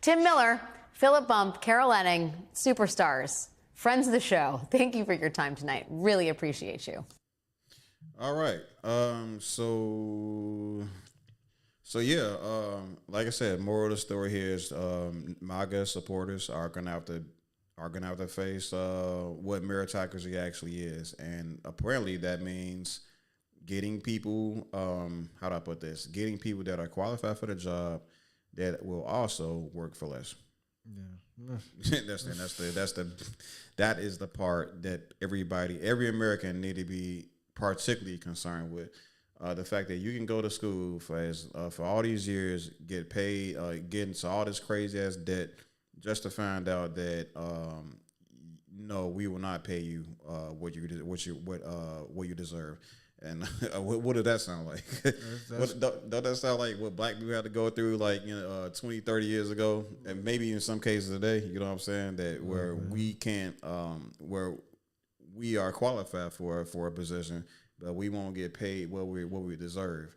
Tim Miller, Philip Bump, Carol Enning, superstars, friends of the show. Thank you for your time tonight. Really appreciate you. All right. Yeah. Like I said, moral of the story here is MAGA supporters are gonna have to face what meritocracy actually is, and apparently that means getting people. How do I put this? Getting people that are qualified for the job that will also work for less. Yeah. That is the part that every American need to be particularly concerned with. The fact that you can go to school for all these years, get paid, get into all this crazy ass debt, just to find out that no, we will not pay you what you deserve. And what does that sound like? Don't that sound like what black people had to go through 20, 30 years ago, and maybe in some cases today? You know what I'm saying? That where we can't, where we are qualified for a position, but we won't get paid what we deserve.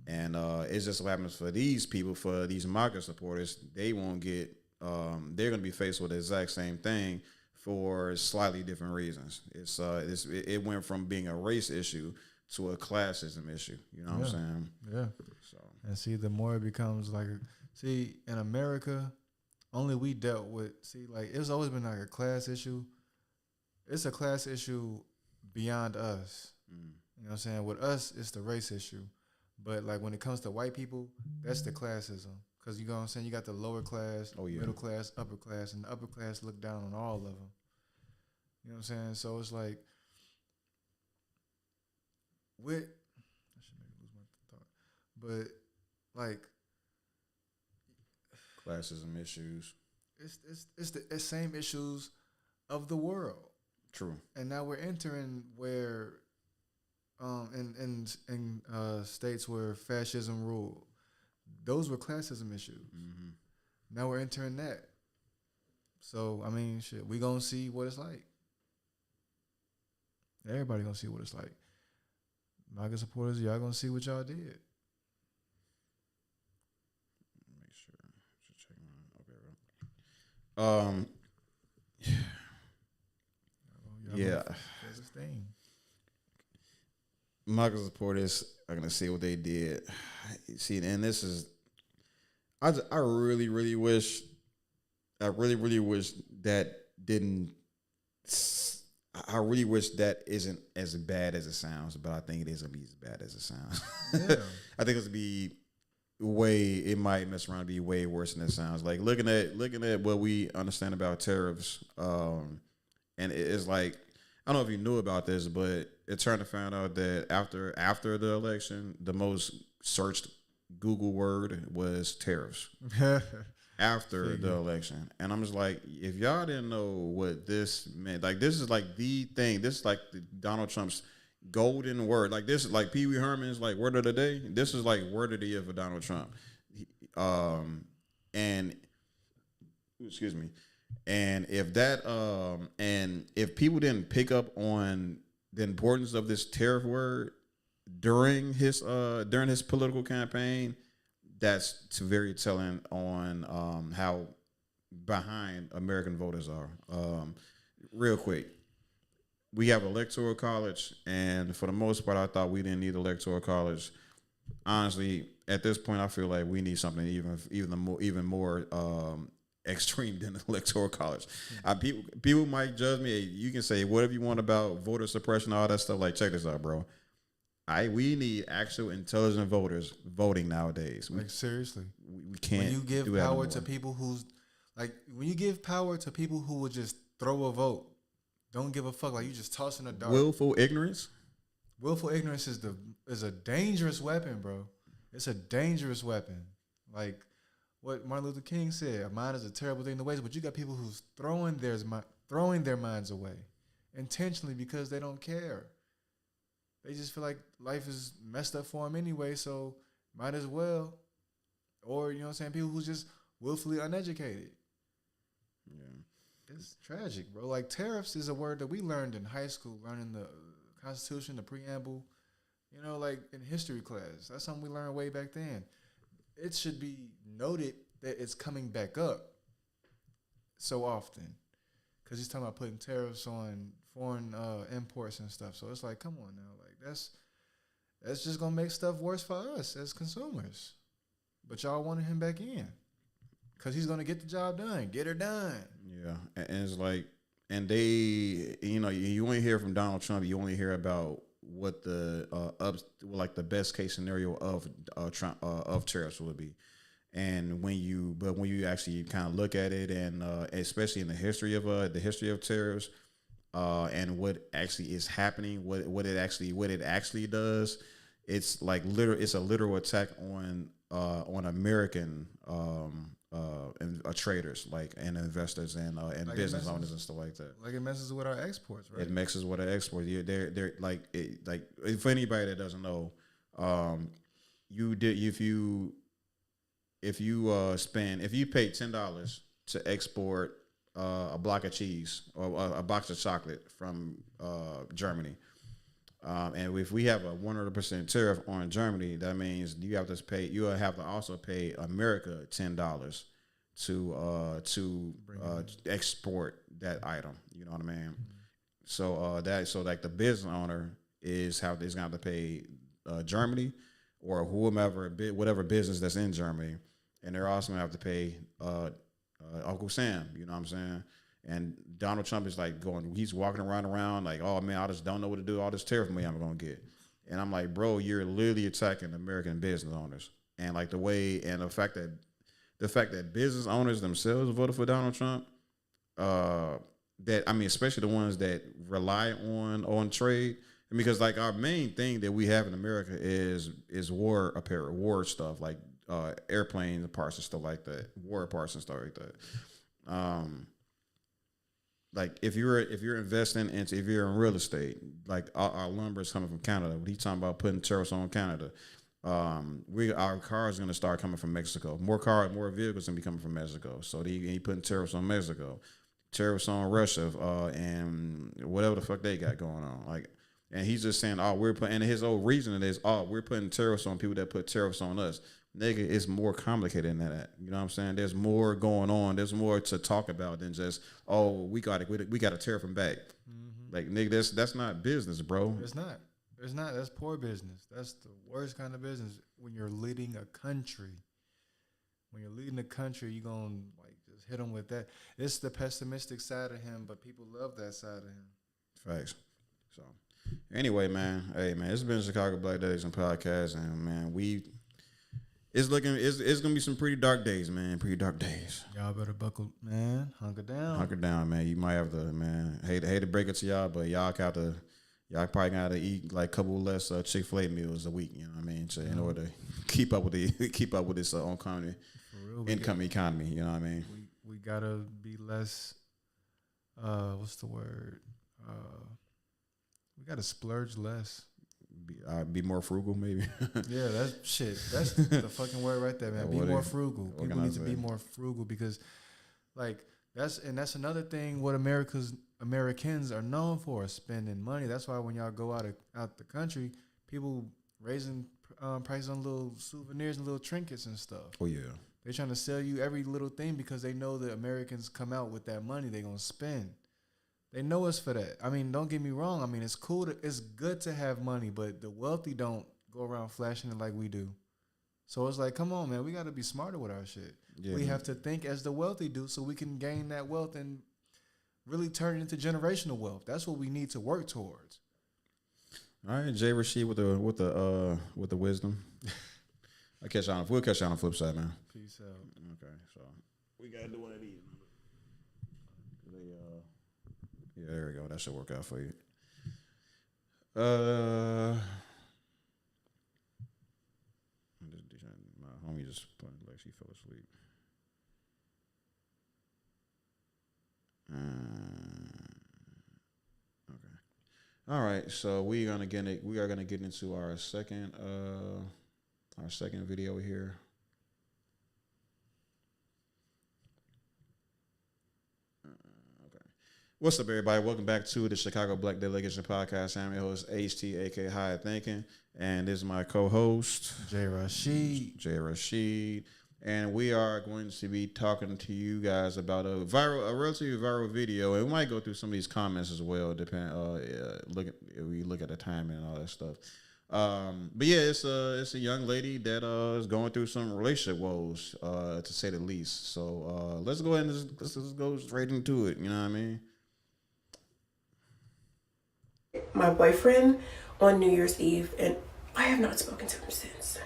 And it's just what happens for these people, for these MAGA supporters. They won't get. They're going to be faced with the exact same thing for slightly different reasons. It went from being a race issue to a classism issue. You know what I'm saying? Yeah. So And see, the more it becomes in America, only we dealt with. It's always been like a class issue. It's a class issue beyond us. You know what I'm saying? With us, it's the race issue. But when it comes to white people, that's the classism. Because you know what I'm saying? You got the lower class, middle class, upper class, and the upper class look down on all of them. You know what I'm saying? So it's I should maybe lose my thought. But classism issues. It's the same issues of the world. True. And now we're entering where in states where fascism ruled, those were classism issues. Mm-hmm. Now we're entering that. So I mean, shit, we gonna see what it's like. Everybody gonna see what it's like. MAGA supporters, y'all gonna see what y'all did. Make sure. Just check mine. Okay, yeah. MAGA supporters are gonna see what they did. See, and this is, I really, really wish that didn't. I really wish that isn't as bad as it sounds, but I think it is gonna be as bad as it sounds. Yeah. I think it's gonna be it might mess around and be way worse than it sounds. Like looking at what we understand about tariffs, and it's like, I don't know if you knew about this, but it turned to find out that after the election, the most searched Google word was tariffs. After the election. And I'm just like, if y'all didn't know what this meant, this is the thing. This is the Donald Trump's golden word. This is Pee Wee Herman's word of the day. This is word of the year for Donald Trump. And excuse me. And if if people didn't pick up on the importance of this tariff word during his political campaign, that's very telling on how behind American voters are. Real quick, we have electoral college, and for the most part, I thought we didn't need electoral college. Honestly, at this point, I feel like we need something even more extreme than electoral college. People might judge me. You can say whatever you want about voter suppression, all that stuff. Check this out, bro. We need actual intelligent voters voting nowadays. Seriously, we can't. When you give power to people when you give power to people who would just throw a vote, don't give a fuck, you just toss in the dark. Willful ignorance. Willful ignorance is a dangerous weapon, bro. It's a dangerous weapon. What Martin Luther King said, a mind is a terrible thing to waste. But you got people who's throwing their minds away intentionally because they don't care. They just feel like life is messed up for them anyway, so might as well. Or, you know what I'm saying, people who's just willfully uneducated. Yeah. It's tragic, bro. Tariffs is a word that we learned in high school, learning the Constitution, the preamble. You know, like in history class, that's something we learned way back then. It should be noted that it's coming back up so often, because he's talking about putting tariffs on foreign imports and stuff. So it's like, come on now, like that's just gonna make stuff worse for us as consumers. But y'all wanted him back in because he's gonna get the job done, get her done. Yeah, and it's like, and they, you know, you only hear from Donald Trump. You only hear about what the like the best case scenario of Trump of tariffs would be. And when you actually kind of look at it, and especially in the history of tariffs, and what actually is happening, what it actually does, it's like it's a literal attack on American traders, like, and investors, and like business owners and stuff like that. Like, it messes with our exports, right? It messes with our exports. Yeah, they're like for anybody that doesn't know, if you pay $10 to export a block of cheese or a box of chocolate from Germany, and if we have a 100% tariff on Germany, that means you have to also pay America $10 to export that item. You know what I mean? Mm-hmm. So like the business owner is gonna have to pay Germany or whatever business that's in Germany, and they're also gonna have to pay Uncle Sam. You know what I'm saying? And Donald Trump is like he's walking around like, oh man, I just don't know what to do. All this tariff money I'm gonna get, and I'm like, bro, you're literally attacking American business owners, and like the fact that business owners themselves voted for Donald Trump, especially the ones that rely on trade, and because like our main thing that we have in America is war apparel, war stuff, like airplane parts and stuff like that, war parts and stuff like that. Like if you're investing into, if you're in real estate, like our lumber is coming from Canada. He's talking about putting tariffs on Canada. Our cars are going to start coming from Mexico. More vehicles going to be coming from Mexico. So he putting tariffs on Mexico, tariffs on Russia, and whatever the fuck they got going on. Like, and he's just saying, and his whole reason is, we're putting tariffs on people that put tariffs on us. Nigga, it's more complicated than that. You know what I'm saying? There's more going on. There's more to talk about than just, we got to tariff them back. Mm-hmm. Like, nigga, that's not business, bro. It's not. That's poor business. That's the worst kind of business when you're leading a country. When you're leading a country, you're going to like just hit them with that. It's the pessimistic side of him, but people love that side of him. Facts. So, anyway, man. Hey, man, it's been Chicago Black Days and Podcast, and man, it's gonna be some pretty dark days, man. Pretty dark days. Y'all better buckle, man. Hunker down, man. You might have to, man. Hate to break it to y'all, but y'all probably gotta eat like a couple less Chick-fil-A meals a week. You know what I mean? So in order to keep up with this income economy. You know what I mean? We gotta be less. What's the word? We gotta splurge less. Be more frugal, maybe. Yeah, that's the fucking word right there, man. Be more frugal. People need to be more frugal because, like, that's another thing. What Americans are known for, spending money. That's why when y'all go out the country, people raising prices on little souvenirs and little trinkets and stuff. Oh yeah, they're trying to sell you every little thing because they know that Americans come out with that money they're gonna spend. They know us for that. I mean, don't get me wrong. I mean, it's cool. It's good to have money, but the wealthy don't go around flashing it like we do. So it's like, come on, man. We got to be smarter with our shit. Yeah, we have to think as the wealthy do so we can gain that wealth and really turn it into generational wealth. That's what we need to work towards. All right, Jay Rashid with the wisdom. We'll catch you on the flip side, man. Peace out. Okay, so we got to do one of these. Yeah, there we go. That should work out for you. My homie just playing like she fell asleep. Okay. All right. So we are gonna get into our second video here. What's up, everybody? Welcome back to the Chicago Black Delegation Podcast. I'm your host, HT, aka High Thinking, and this is my co-host, Jay Rashid. And we are going to be talking to you guys about a relatively viral video, and we might go through some of these comments as well. We look at the timing and all that stuff. But yeah, it's a young lady that is going through some relationship woes, to say the least. So let's go ahead and let's go straight into it. You know what I mean? My boyfriend on New Year's Eve, and I have not spoken to him since.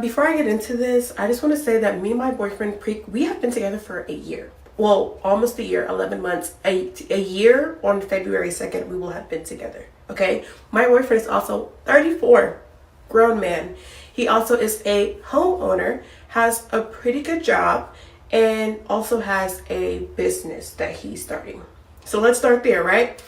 Before I get into this, I just want to say that me and my boyfriend, we have been together for a year. Well, almost a year, 11 months. A year on February 2nd, we will have been together. Okay? My boyfriend is also 34, grown man. He also is a homeowner, has a pretty good job, and also has a business that he's starting. So let's start there, right?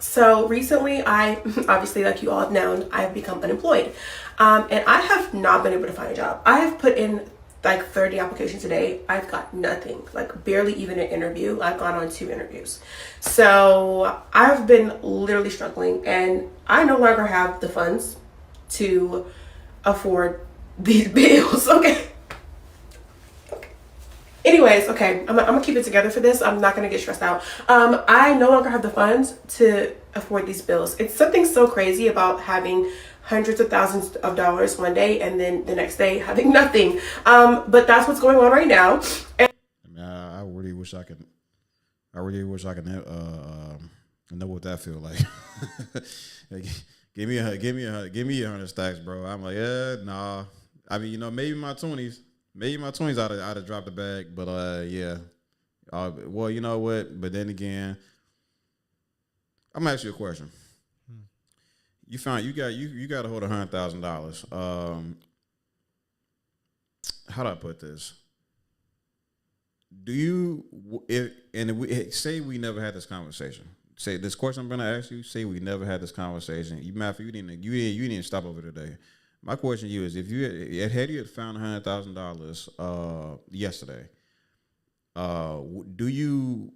So recently, I obviously, like you all have known, I have become unemployed. And I have not been able to find a job. I have put in like 30 applications a day. I've got nothing, like barely even an interview. I've gone on 2 interviews. So I've been literally struggling, and I no longer have the funds to afford these bills. Okay. Anyways, okay, I'm gonna keep it together for this. I'm not gonna get stressed out. I no longer have the funds to afford these bills. It's something so crazy about having hundreds of thousands of dollars one day and then the next day having nothing. But that's what's going on right now. And I really wish I could know what that feel like. Like, give me 100 stacks, bro. I'm like, nah. I mean, maybe my 20s. Maybe my 20s I'd have dropped the bag, but yeah. Well, you know what? But then again, I'm gonna ask you a question. You got to hold $100,000. How do I put this? Do you say we never had this conversation? Say this question I'm gonna ask you. Say we never had this conversation. You didn't stop over today. My question to you is: if you had found $100,000 yesterday, do you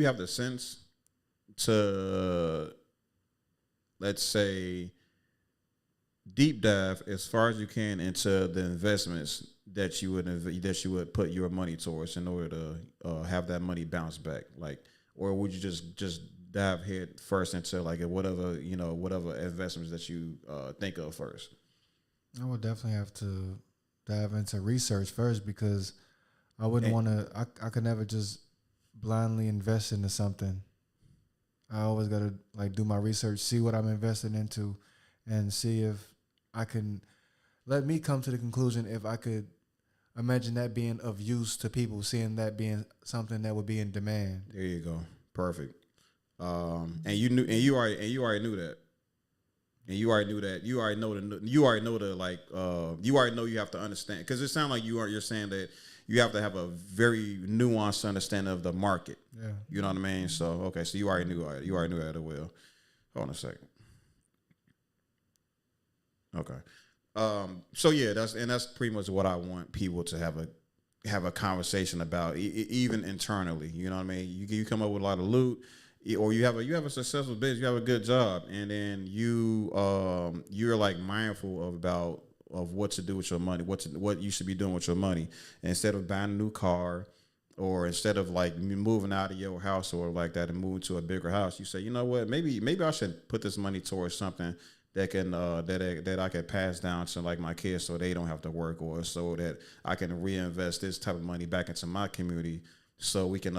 have the sense to, let's say, deep dive as far as you can into the investments that you would put your money towards in order to have that money bounce back, like, or would you just dive head first into like whatever investments that you think of first? I would definitely have to dive into research first, because I wouldn't want to. I could never just blindly invest into something. I always got to like do my research, see what I'm investing into, and see if I can let me come to the conclusion if I could imagine that being of use to people, seeing that being something that would be in demand. There you go. Perfect. And you already knew that. And you already knew that. You already know you have to understand, because it sounds like you're saying that you have to have a very nuanced understanding of the market. Yeah. You know what I mean? So okay, so you already knew that as well. Hold on a second. Okay. So yeah, that's pretty much what I want people to have a conversation about, even internally. You know what I mean? You come up with a lot of loot, or you have a successful business, you have a good job, and then you're like mindful of what to do with your money, what you should be doing with your money. Instead of buying a new car, or instead of like moving out of your house or like that and moving to a bigger house, you say, you know what, maybe I should put this money towards something that can that I can pass down to like my kids, so they don't have to work, or so that I can reinvest this type of money back into my community, so we can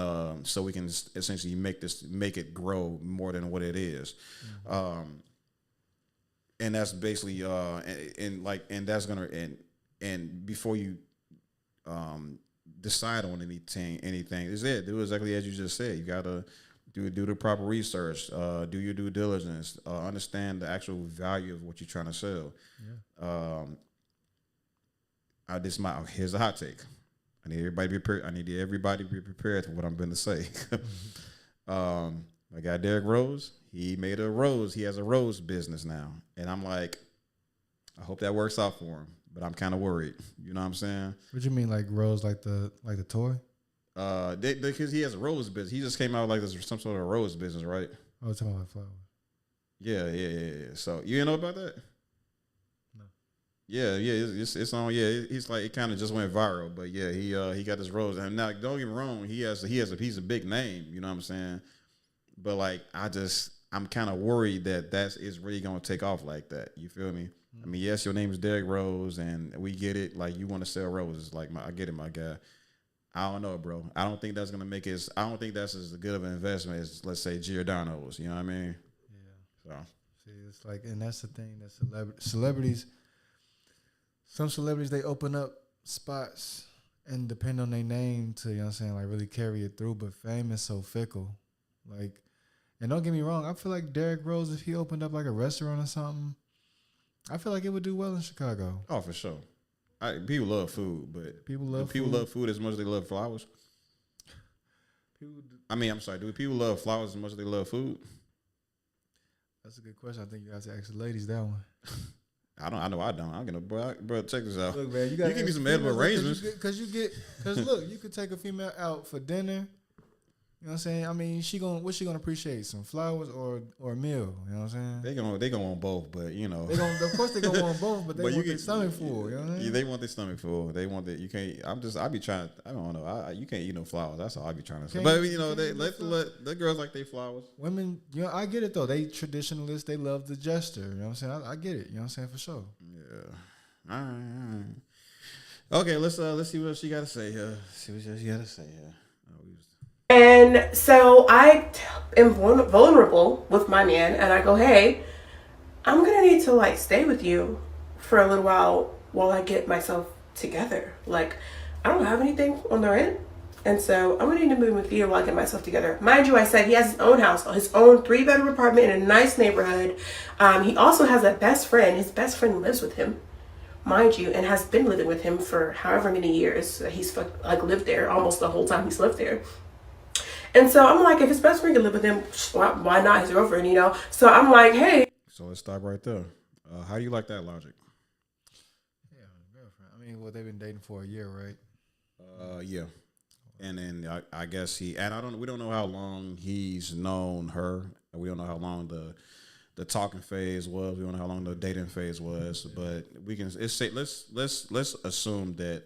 essentially make it grow more than what it is. Mm-hmm. And that's basically and before you decide on anything is it do exactly as you just said. You gotta do the proper research, do your due diligence, understand the actual value of what you're trying to sell. Yeah. Here's a hot take. I need everybody to be prepared for what I'm going to say. I got Derrick Rose. He made a rose. He has a rose business now, and I'm like, I hope that works out for him. But I'm kind of worried. You know what I'm saying? What you mean, like rose, like the toy? Because he has a rose business. He just came out like this some sort of rose business, right? I was talking about flowers. Yeah. So you know about that? No. Yeah. It's on. Yeah, it's like it kind of just went viral. But yeah, he got this rose, and now don't get me wrong, he's a big name. You know what I'm saying? But like I'm kind of worried that is really gonna take off like that. You feel me? I mean, yes, your name is Derrick Rose, and we get it. Like you want to sell roses, like I get it, my guy. I don't know, bro. I don't think that's gonna make it. I don't think that's as good of an investment as, let's say, Giordano's. You know what I mean? Yeah. So See, it's like, and that's the thing that celebrities. Some celebrities, they open up spots and depend on their name to, you know what I'm saying, like really carry it through. But fame is so fickle, like. And don't get me wrong, I feel like Derrick Rose, if he opened up like a restaurant or something, I feel like it would do well in Chicago. oh, for sure. People love food, but People love people food. love food as much as they love flowers. People do, I mean, I'm sorry. Do people love flowers as much as they love food? that's a good question. I think you have to ask the ladies that one. I don't. I know I don't. I'm gonna, bro. Check this out. Look, man, you give me some edible arrangements. Because look, you could take a female out for dinner. You know what I'm saying? I mean, what's she gonna appreciate? Some flowers or a meal? You know what I'm saying? They gonna want both, but you know. Of course they gonna want both, but they But want their stomach full. You know what I'm Yeah, saying? they want their stomach full. They want that. You can't. I be trying. I don't know. You can't eat no flowers. That's all I be trying to say. Can't But eat- you know, can't they eat no let the girls like they flowers. Women, you know, I get it though. They traditionalists. They love the gesture. You know what I'm saying? I get it. You know what I'm saying? For sure. Yeah. All right. Okay, let's see what she got to say here. See what she got to say here. And so I am vulnerable with my man, and I go, hey, I'm gonna need to like stay with you for a little while I get myself together. Like, I don't have anything on their end, and so I'm gonna need to move with you while I get myself together. Mind you, I said he has his own house, his own 3-bedroom apartment in a nice neighborhood. He also has a best friend. His best friend lives with him, mind you, and has been living with him for however many years. He's like lived there almost the whole time he's lived there. And so I'm like, if his best friend can live with him, why not his girlfriend, you know? So I'm like, hey. So let's stop right there. How do you like that logic? Yeah, girlfriend. I mean, well, they've been dating for a year, right? Yeah. And then I guess we don't know how long he's known her. We don't know how long the talking phase was. We don't know how long the dating phase was. But we can let's assume that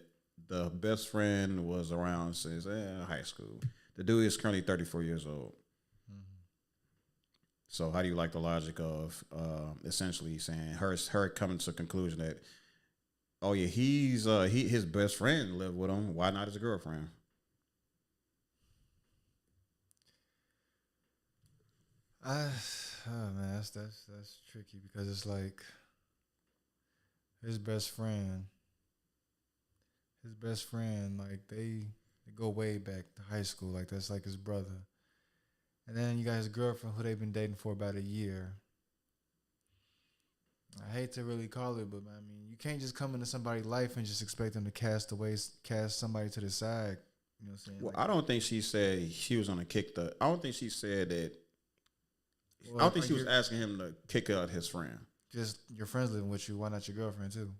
the best friend was around since high school. The dude is currently 34 years old. Mm-hmm. So how do you like the logic of essentially saying her coming to the conclusion that, oh yeah, his best friend lived with him. Why not his girlfriend? Oh man, that's tricky because it's like his best friend, like they go way back to high school. Like that's like his brother. And then you got his girlfriend who they've been dating for about a year. I hate to really call it, but I mean, you can't just come into somebody's life and just expect them to cast somebody to the side. You know what I'm saying? Well, Like, I don't think she said she was gonna kick the. I don't think she said that. well, I don't think like she was asking him to kick out his friend. just your friends living with you. Why not your girlfriend too?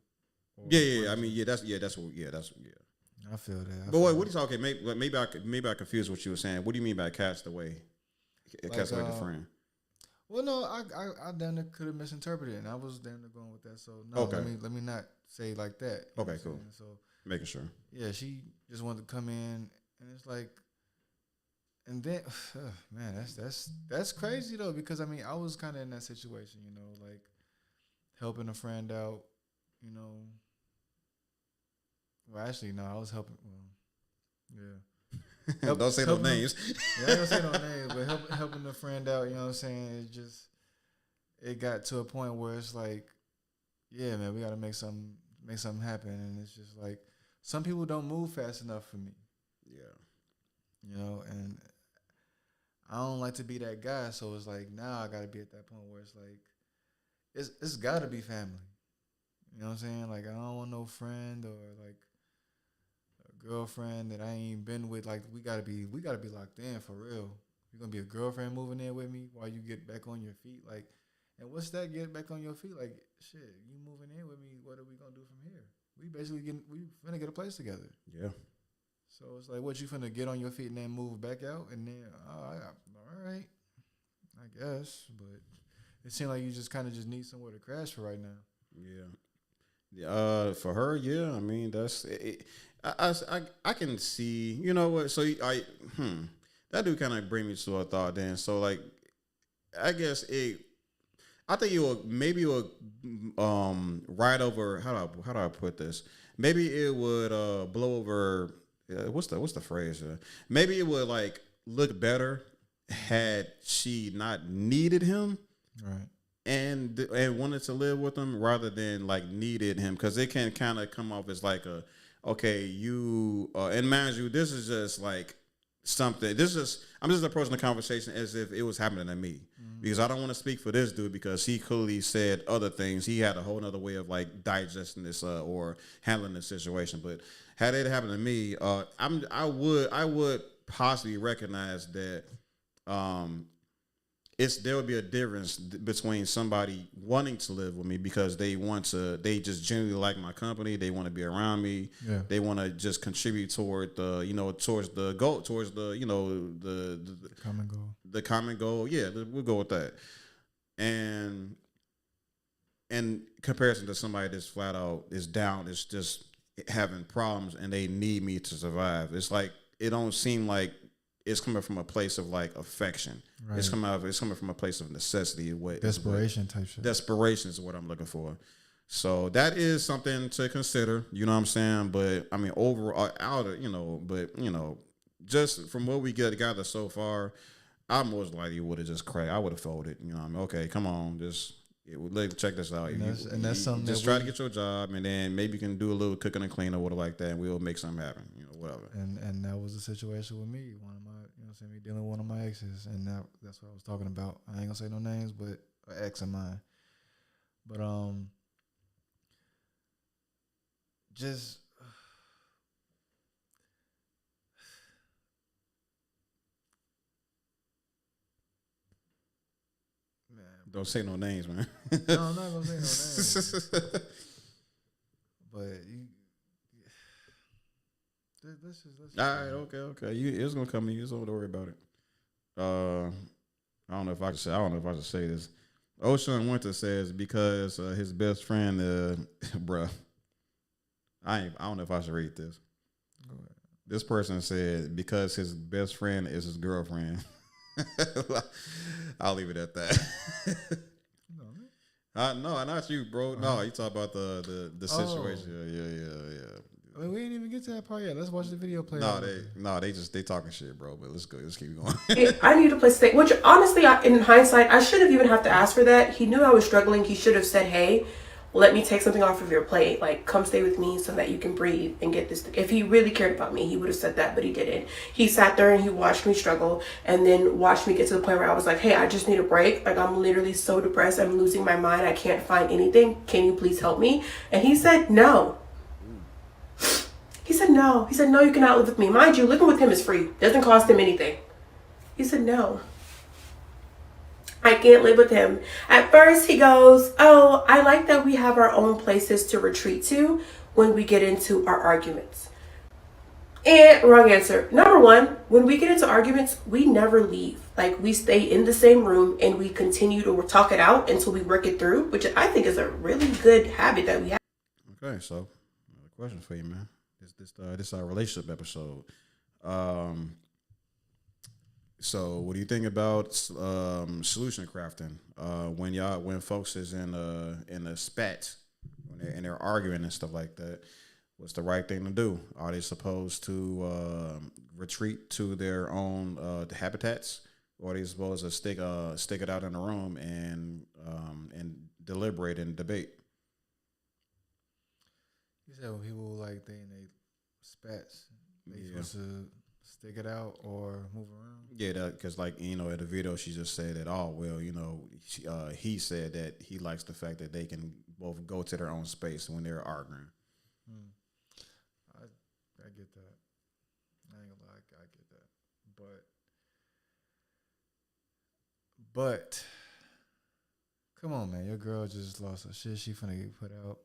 Or Yeah. I mean, that's. I feel that. But what are you talking? Maybe I confused what you were saying. What do you mean by cast away? Cast away the friend. Well, no, I damn near could have misinterpreted it, and I was damn near going with that. So no, Okay. let me not say it like that. You know Okay, what I'm cool. saying? So Making sure. yeah, she just wanted to come in, and it's like, and then man, that's crazy though, because I mean I was kind of in that situation, you know, like helping a friend out, you know. Well, actually, no, I was helping. Well, yeah. Don't say no names. Yeah, I ain't gonna say no names, but helping a friend out, you know what I'm saying? It got to a point where it's like, yeah, man, we gotta make something happen, and it's just like some people don't move fast enough for me. Yeah. You know, and I don't like to be that guy, so it's like now I gotta be at that point where it's like it's gotta be family. You know what I'm saying? Like I don't want no friend or like girlfriend that I ain't been with. Like we gotta be locked in for real. You're gonna be a girlfriend moving in with me while you get back on your feet. Like, and what's that? Get back on your feet? Like, shit, you moving in with me? What are we gonna do from here? We gonna get a place together. Yeah. So it's like, what, you finna get on your feet and then move back out, and then all right, I guess. But it seemed like you just kind of just need somewhere to crash for right now. Yeah. For her, yeah. I mean, that's it. I can see. You know what? So that do kind of bring me to a thought. Then, so like, I guess it. I think it will ride over. How do I put this? Maybe it would blow over. What's the phrase? Maybe it would like look better had she not needed him, Right. and wanted to live with him rather than like needed him, because it can kind of come off as like you and mind you, this is just like something. I'm just approaching the conversation as if it was happening to me, because I don't want to speak for this dude, because he clearly said other things. He had a whole other way of like digesting this or handling this situation. But had it happened to me, I would possibly recognize that there would be a difference between somebody wanting to live with me because they just genuinely like my company, they want to be around me, they want to just contribute toward towards the goal, towards the common goal. The common goal. Yeah, we'll go with that. And in comparison to somebody that's flat out is down, it's just having problems and they need me to survive. It's like it don't seem like it's coming from a place of like affection. Right. It's coming from a place of necessity. Desperation type shit. Desperation is what I'm looking for. So that is something to consider. You know what I'm saying? But I mean, overall, just from what we gather so far, I most likely would have just cried. I would have folded. You know what I mean? Okay, come on, check this out. And that's something just try to get your job, and then maybe you can do a little cooking and cleaning or whatever like that, and we'll make something happen. Whatever. And that was the situation with me. One of my, me dealing with one of my exes, and that's what I was talking about. I ain't gonna say no names, but an ex of mine. But just. Man, don't say no names, man. No, I'm not gonna say no names. But let's just all right, okay. It's gonna come to you. Don't worry about it. I don't know if I should say this. Ocean Winter says because his best friend, bruh. I don't know if I should read this. This person said because his best friend is his girlfriend. I'll leave it at that. No, not you, bro. No, you talk about the situation. Yeah. I mean, we didn't even get to that part yet. Let's watch the video play. They talking shit, bro. But let's go. Let's keep going. I need a place to stay. Which honestly, in hindsight, I shouldn't even have to ask for that. He knew I was struggling. He should have said, "Hey, let me take something off of your plate. Like, come stay with me so that you can breathe and get this." If he really cared about me, he would have said that, but he didn't. He sat there and he watched me struggle and then watched me get to the point where I was like, "Hey, I just need a break. Like, I'm literally so depressed. I'm losing my mind. I can't find anything. Can you please help me?" And he said, "No." He said, "No." He said, "No, you cannot live with me." Mind you, living with him is free. Doesn't cost him anything. He said, "No. I can't live with him." At first he goes, "Oh, I like that we have our own places to retreat to when we get into our arguments." And wrong answer. Number one, when we get into arguments, we never leave. Like, we stay in the same room and we continue to talk it out until we work it through, which I think is a really good habit that we have. Okay, so another question for you, man. This is our relationship episode. So, what do you think about solution crafting when folks is in a spat, when they're arguing and stuff like that? What's the right thing to do? Are they supposed to retreat to their own habitats, or are they supposed to stick it out in the room and deliberate and debate? You said when people like they in they spats, they supposed to stick it out or move around? Yeah, because like, at the video, she just said that, he said that he likes the fact that they can both go to their own space when they're arguing. I get that. I ain't gonna lie, I get that. But come on, man, your girl just lost her shit. She finna get put out.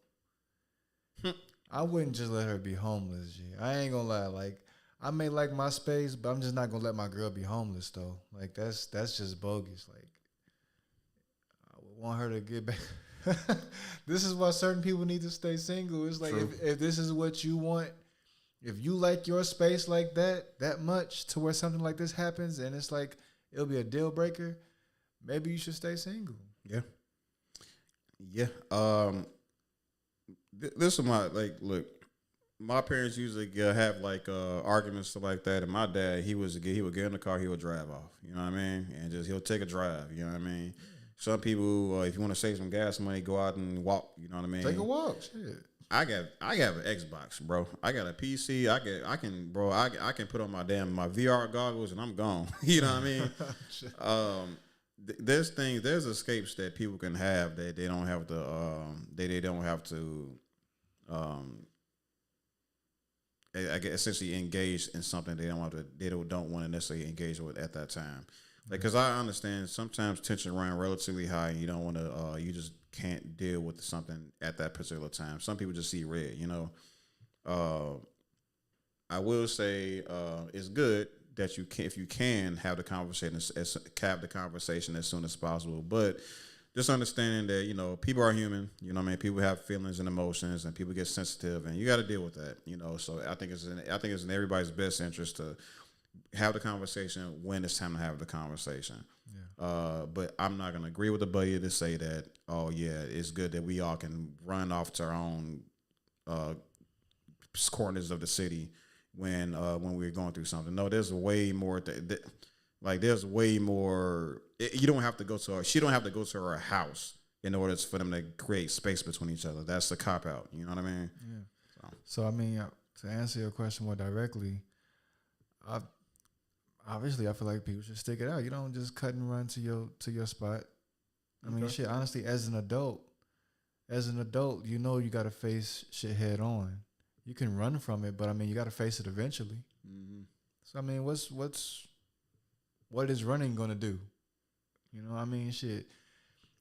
I wouldn't just let her be homeless, G. I ain't gonna lie. Like, I may like my space, but I'm just not gonna let my girl be homeless though. Like that's just bogus. Like I would want her to get back. This is why certain people need to stay single. It's like if this is what you want, if you like your space like that much to where something like this happens and it's like it'll be a deal breaker, maybe you should stay single. Yeah. Yeah. This is my look. My parents usually have arguments stuff like that, and my dad he would get in the car, he would drive off. You know what I mean? And he'll take a drive. You know what I mean? Some people, if you want to save some gas money, go out and walk. You know what I mean? Take a walk. Shit. I got an Xbox, bro. I got a PC. I can put on my VR goggles and I'm gone. You know what I mean? There's escapes that people can have that they don't have to I guess essentially engage in something they don't want to necessarily engage with at that time. Because I understand sometimes tension run relatively high, and you don't want to. You just can't deal with something at that particular time. Some people just see red. You know. I will say it's good that you can, if you can, have the conversation as soon as possible. But just understanding that people are human. You know what I mean? People have feelings and emotions, and people get sensitive, and you got to deal with that. You know. So I think it's in everybody's best interest to have the conversation when it's time to have the conversation. Yeah. But I'm not going to agree with the buddy to say that, oh, yeah, it's good that we all can run off to our own corners of the city when we're going through something. No, there's way more. There's way more. You don't have to go to her. She don't have to go to her house in order for them to create space between each other. That's the cop out. You know what I mean? Yeah. So I mean, to answer your question more directly, obviously, I feel like people should stick it out. You don't just cut and run to your spot. I mean, shit. Honestly, as an adult, you know you got to face shit head on. You can run from it, but I mean, you got to face it eventually. Mm-hmm. So I mean, what is running gonna do? You know, I mean, shit.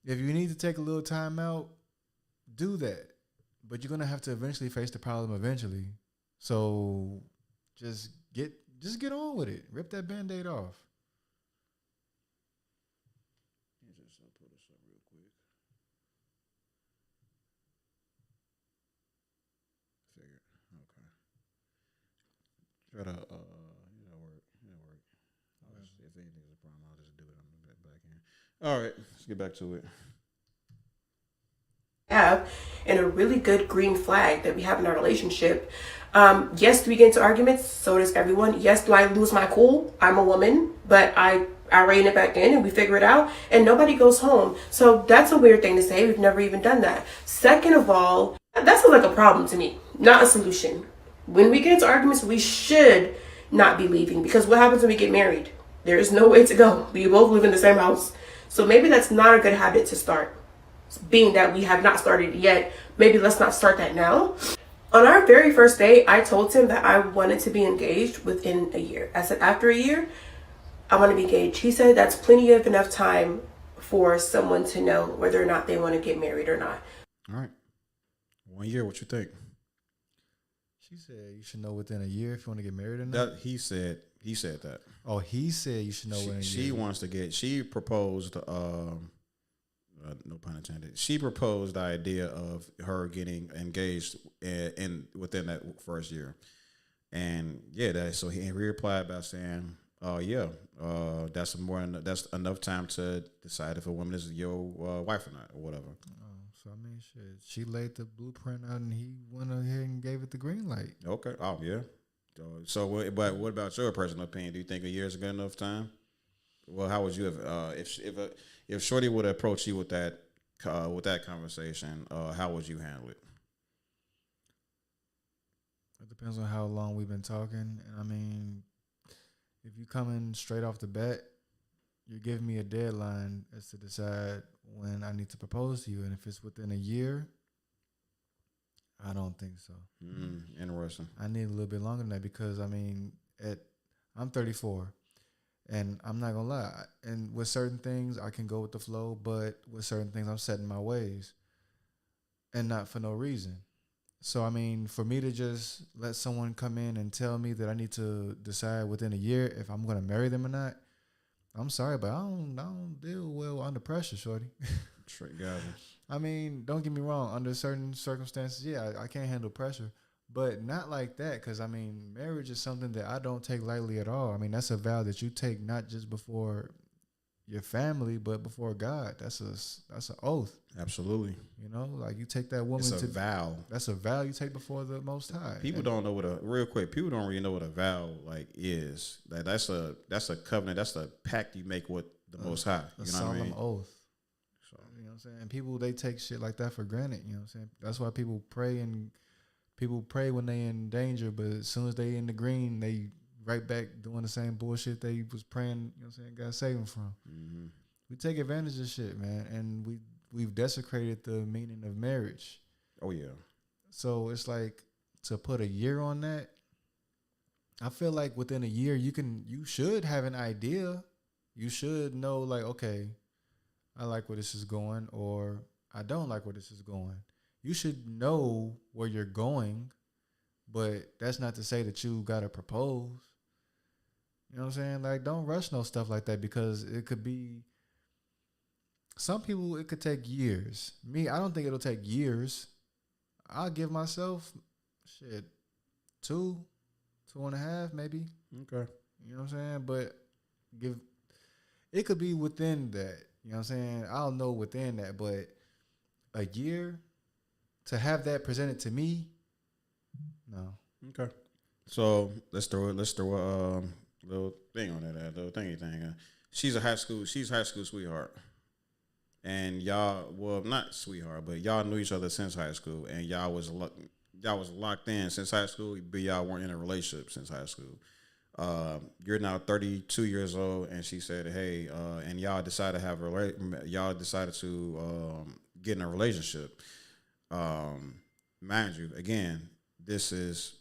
If you need to take a little time out, do that. But you're gonna have to eventually face the problem eventually. So just get on with it. Rip that Band-Aid off. Just pull this up real quick. Figured. Okay. Try to work. If anything's a problem, I'll just do it. I'm gonna get back in. All right, let's get back to it. Have and a really good green flag that we have in our relationship. Yes, do we get into arguments? So does everyone. Yes, do I lose my cool? I'm a woman, but I rein it back in and we figure it out and nobody goes home. So that's a weird thing to say. We've never even done that. Second of all, that sounds like a problem to me, not a solution. When we get into arguments, we should not be leaving, because what happens when we get married? There is no way to go. We both live in the same house. So maybe that's not a good habit to start. Being that we have not started yet, maybe let's not start that now. On our very first date, I told him that I wanted to be engaged within a year. I said, after a year, I want to be engaged. He said that's plenty of enough time for someone to know whether or not they want to get married or not. All right. 1 year, what you think? She said you should know within a year if you want to get married or not. He said that. Oh, he said you should know within a year. She proposed, no pun intended. She proposed the idea of her getting engaged within that first year. And yeah, so he replied by saying, that's enough time to decide if a woman is your wife or not, or whatever. So I mean, shit. She laid the blueprint out, and he went ahead and gave it the green light. Okay. Oh yeah. So, but what about your personal opinion? Do you think a year is a good enough time? Well, how would you have if Shorty would approach you with that conversation? How would you handle it? It depends on how long we've been talking. And I mean, if you come in straight off the bat, you're giving me a deadline as to decide when I need to propose to you. And if it's within a year, I don't think so. Interesting. I need a little bit longer than that, because, I mean, I'm 34, and I'm not going to lie. And with certain things, I can go with the flow, but with certain things, I'm setting my ways, and not for no reason. So, I mean, for me to just let someone come in and tell me that I need to decide within a year if I'm going to marry them or not, I'm sorry, but I don't deal well under pressure, shorty. Straight guys. I mean, don't get me wrong. Under certain circumstances, yeah, I can't handle pressure. But not like that, because, I mean, marriage is something that I don't take lightly at all. I mean, that's a vow that you take not just before your family, but before God. That's an oath. Absolutely. You know, like you take that woman It's a vow. That's a vow you take before the Most High. People don't know people don't really know what a vow like is. That's a covenant. That's a pact you make with the Most High. A You know what I solemn mean? oath. So, you know what I'm saying? And people, they take shit like that for granted. You know what I'm saying? That's why people pray when they in danger, but as soon as they in the green, they right back doing the same bullshit they was praying, you know what I'm saying, God save them from. Mm-hmm. We take advantage of shit, man, and we've desecrated the meaning of marriage. Oh yeah. So it's like, to put a year on that, I feel like within a year you should have an idea. You should know, like, okay, I like where this is going, or I don't like where this is going. You should know where you're going, but that's not to say that you gotta propose. You know what I'm saying? Like, don't rush no stuff like that, because it could be, some people, it could take years. Me, I don't think it'll take years. I'll give myself, 2.5 maybe. Okay. You know what I'm saying? But it could be within that. You know what I'm saying? I'll know within that, but a year to have that presented to me, no. Okay. So let's throw a little thing on that, little thingy thing. She's high school sweetheart. And y'all, well, not sweetheart, but y'all knew each other since high school, and y'all was locked in since high school, but y'all weren't in a relationship since high school. You're now 32 years old, and she said, "Hey," and y'all decided to get in a relationship. Mind you, again, this is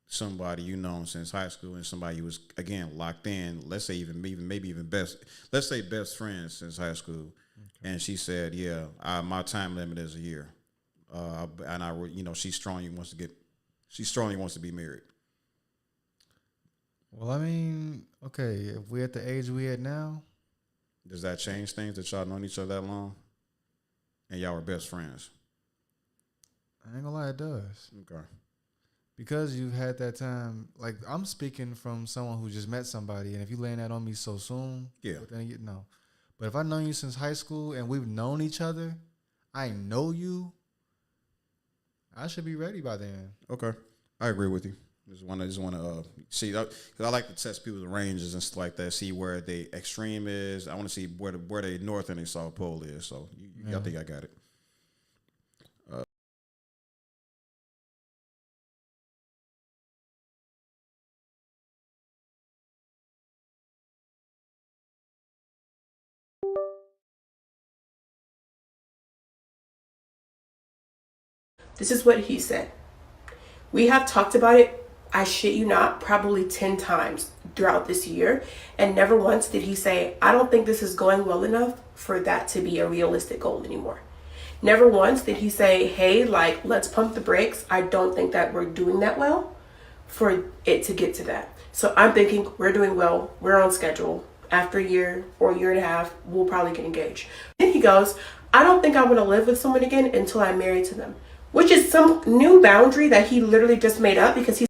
somebody you known since high school, and somebody you was, again, locked in. Let's say maybe best friends since high school. Okay. And she said, "Yeah, my time limit is a year," and she strongly wants to be married. Well, I mean, okay, if we at the age we at now, does that change things that y'all known each other that long, and y'all were best friends? I ain't gonna lie, it does. Okay. Because you've had that time, like, I'm speaking from someone who just met somebody, and if you laying that on me so soon, yeah, no. But if I've known you since high school and we've known each other, I know you, I should be ready by then. Okay, I agree with you. Just want to see, because I like to test people's ranges and stuff like that. See where the extreme is. I want to see where the north and the south pole is. So I think I got it. This is what he said. We have talked about it, I shit you not, probably 10 times throughout this year. And never once did he say, I don't think this is going well enough for that to be a realistic goal anymore. Never once did he say, hey, like, let's pump the brakes. I don't think that we're doing that well for it to get to that. So I'm thinking we're doing well. We're on schedule. After a year or a year and a half, we'll probably get engaged. Then he goes, I don't think I want to live with someone again until I'm married to them. Which is some new boundary that he literally just made up, because he's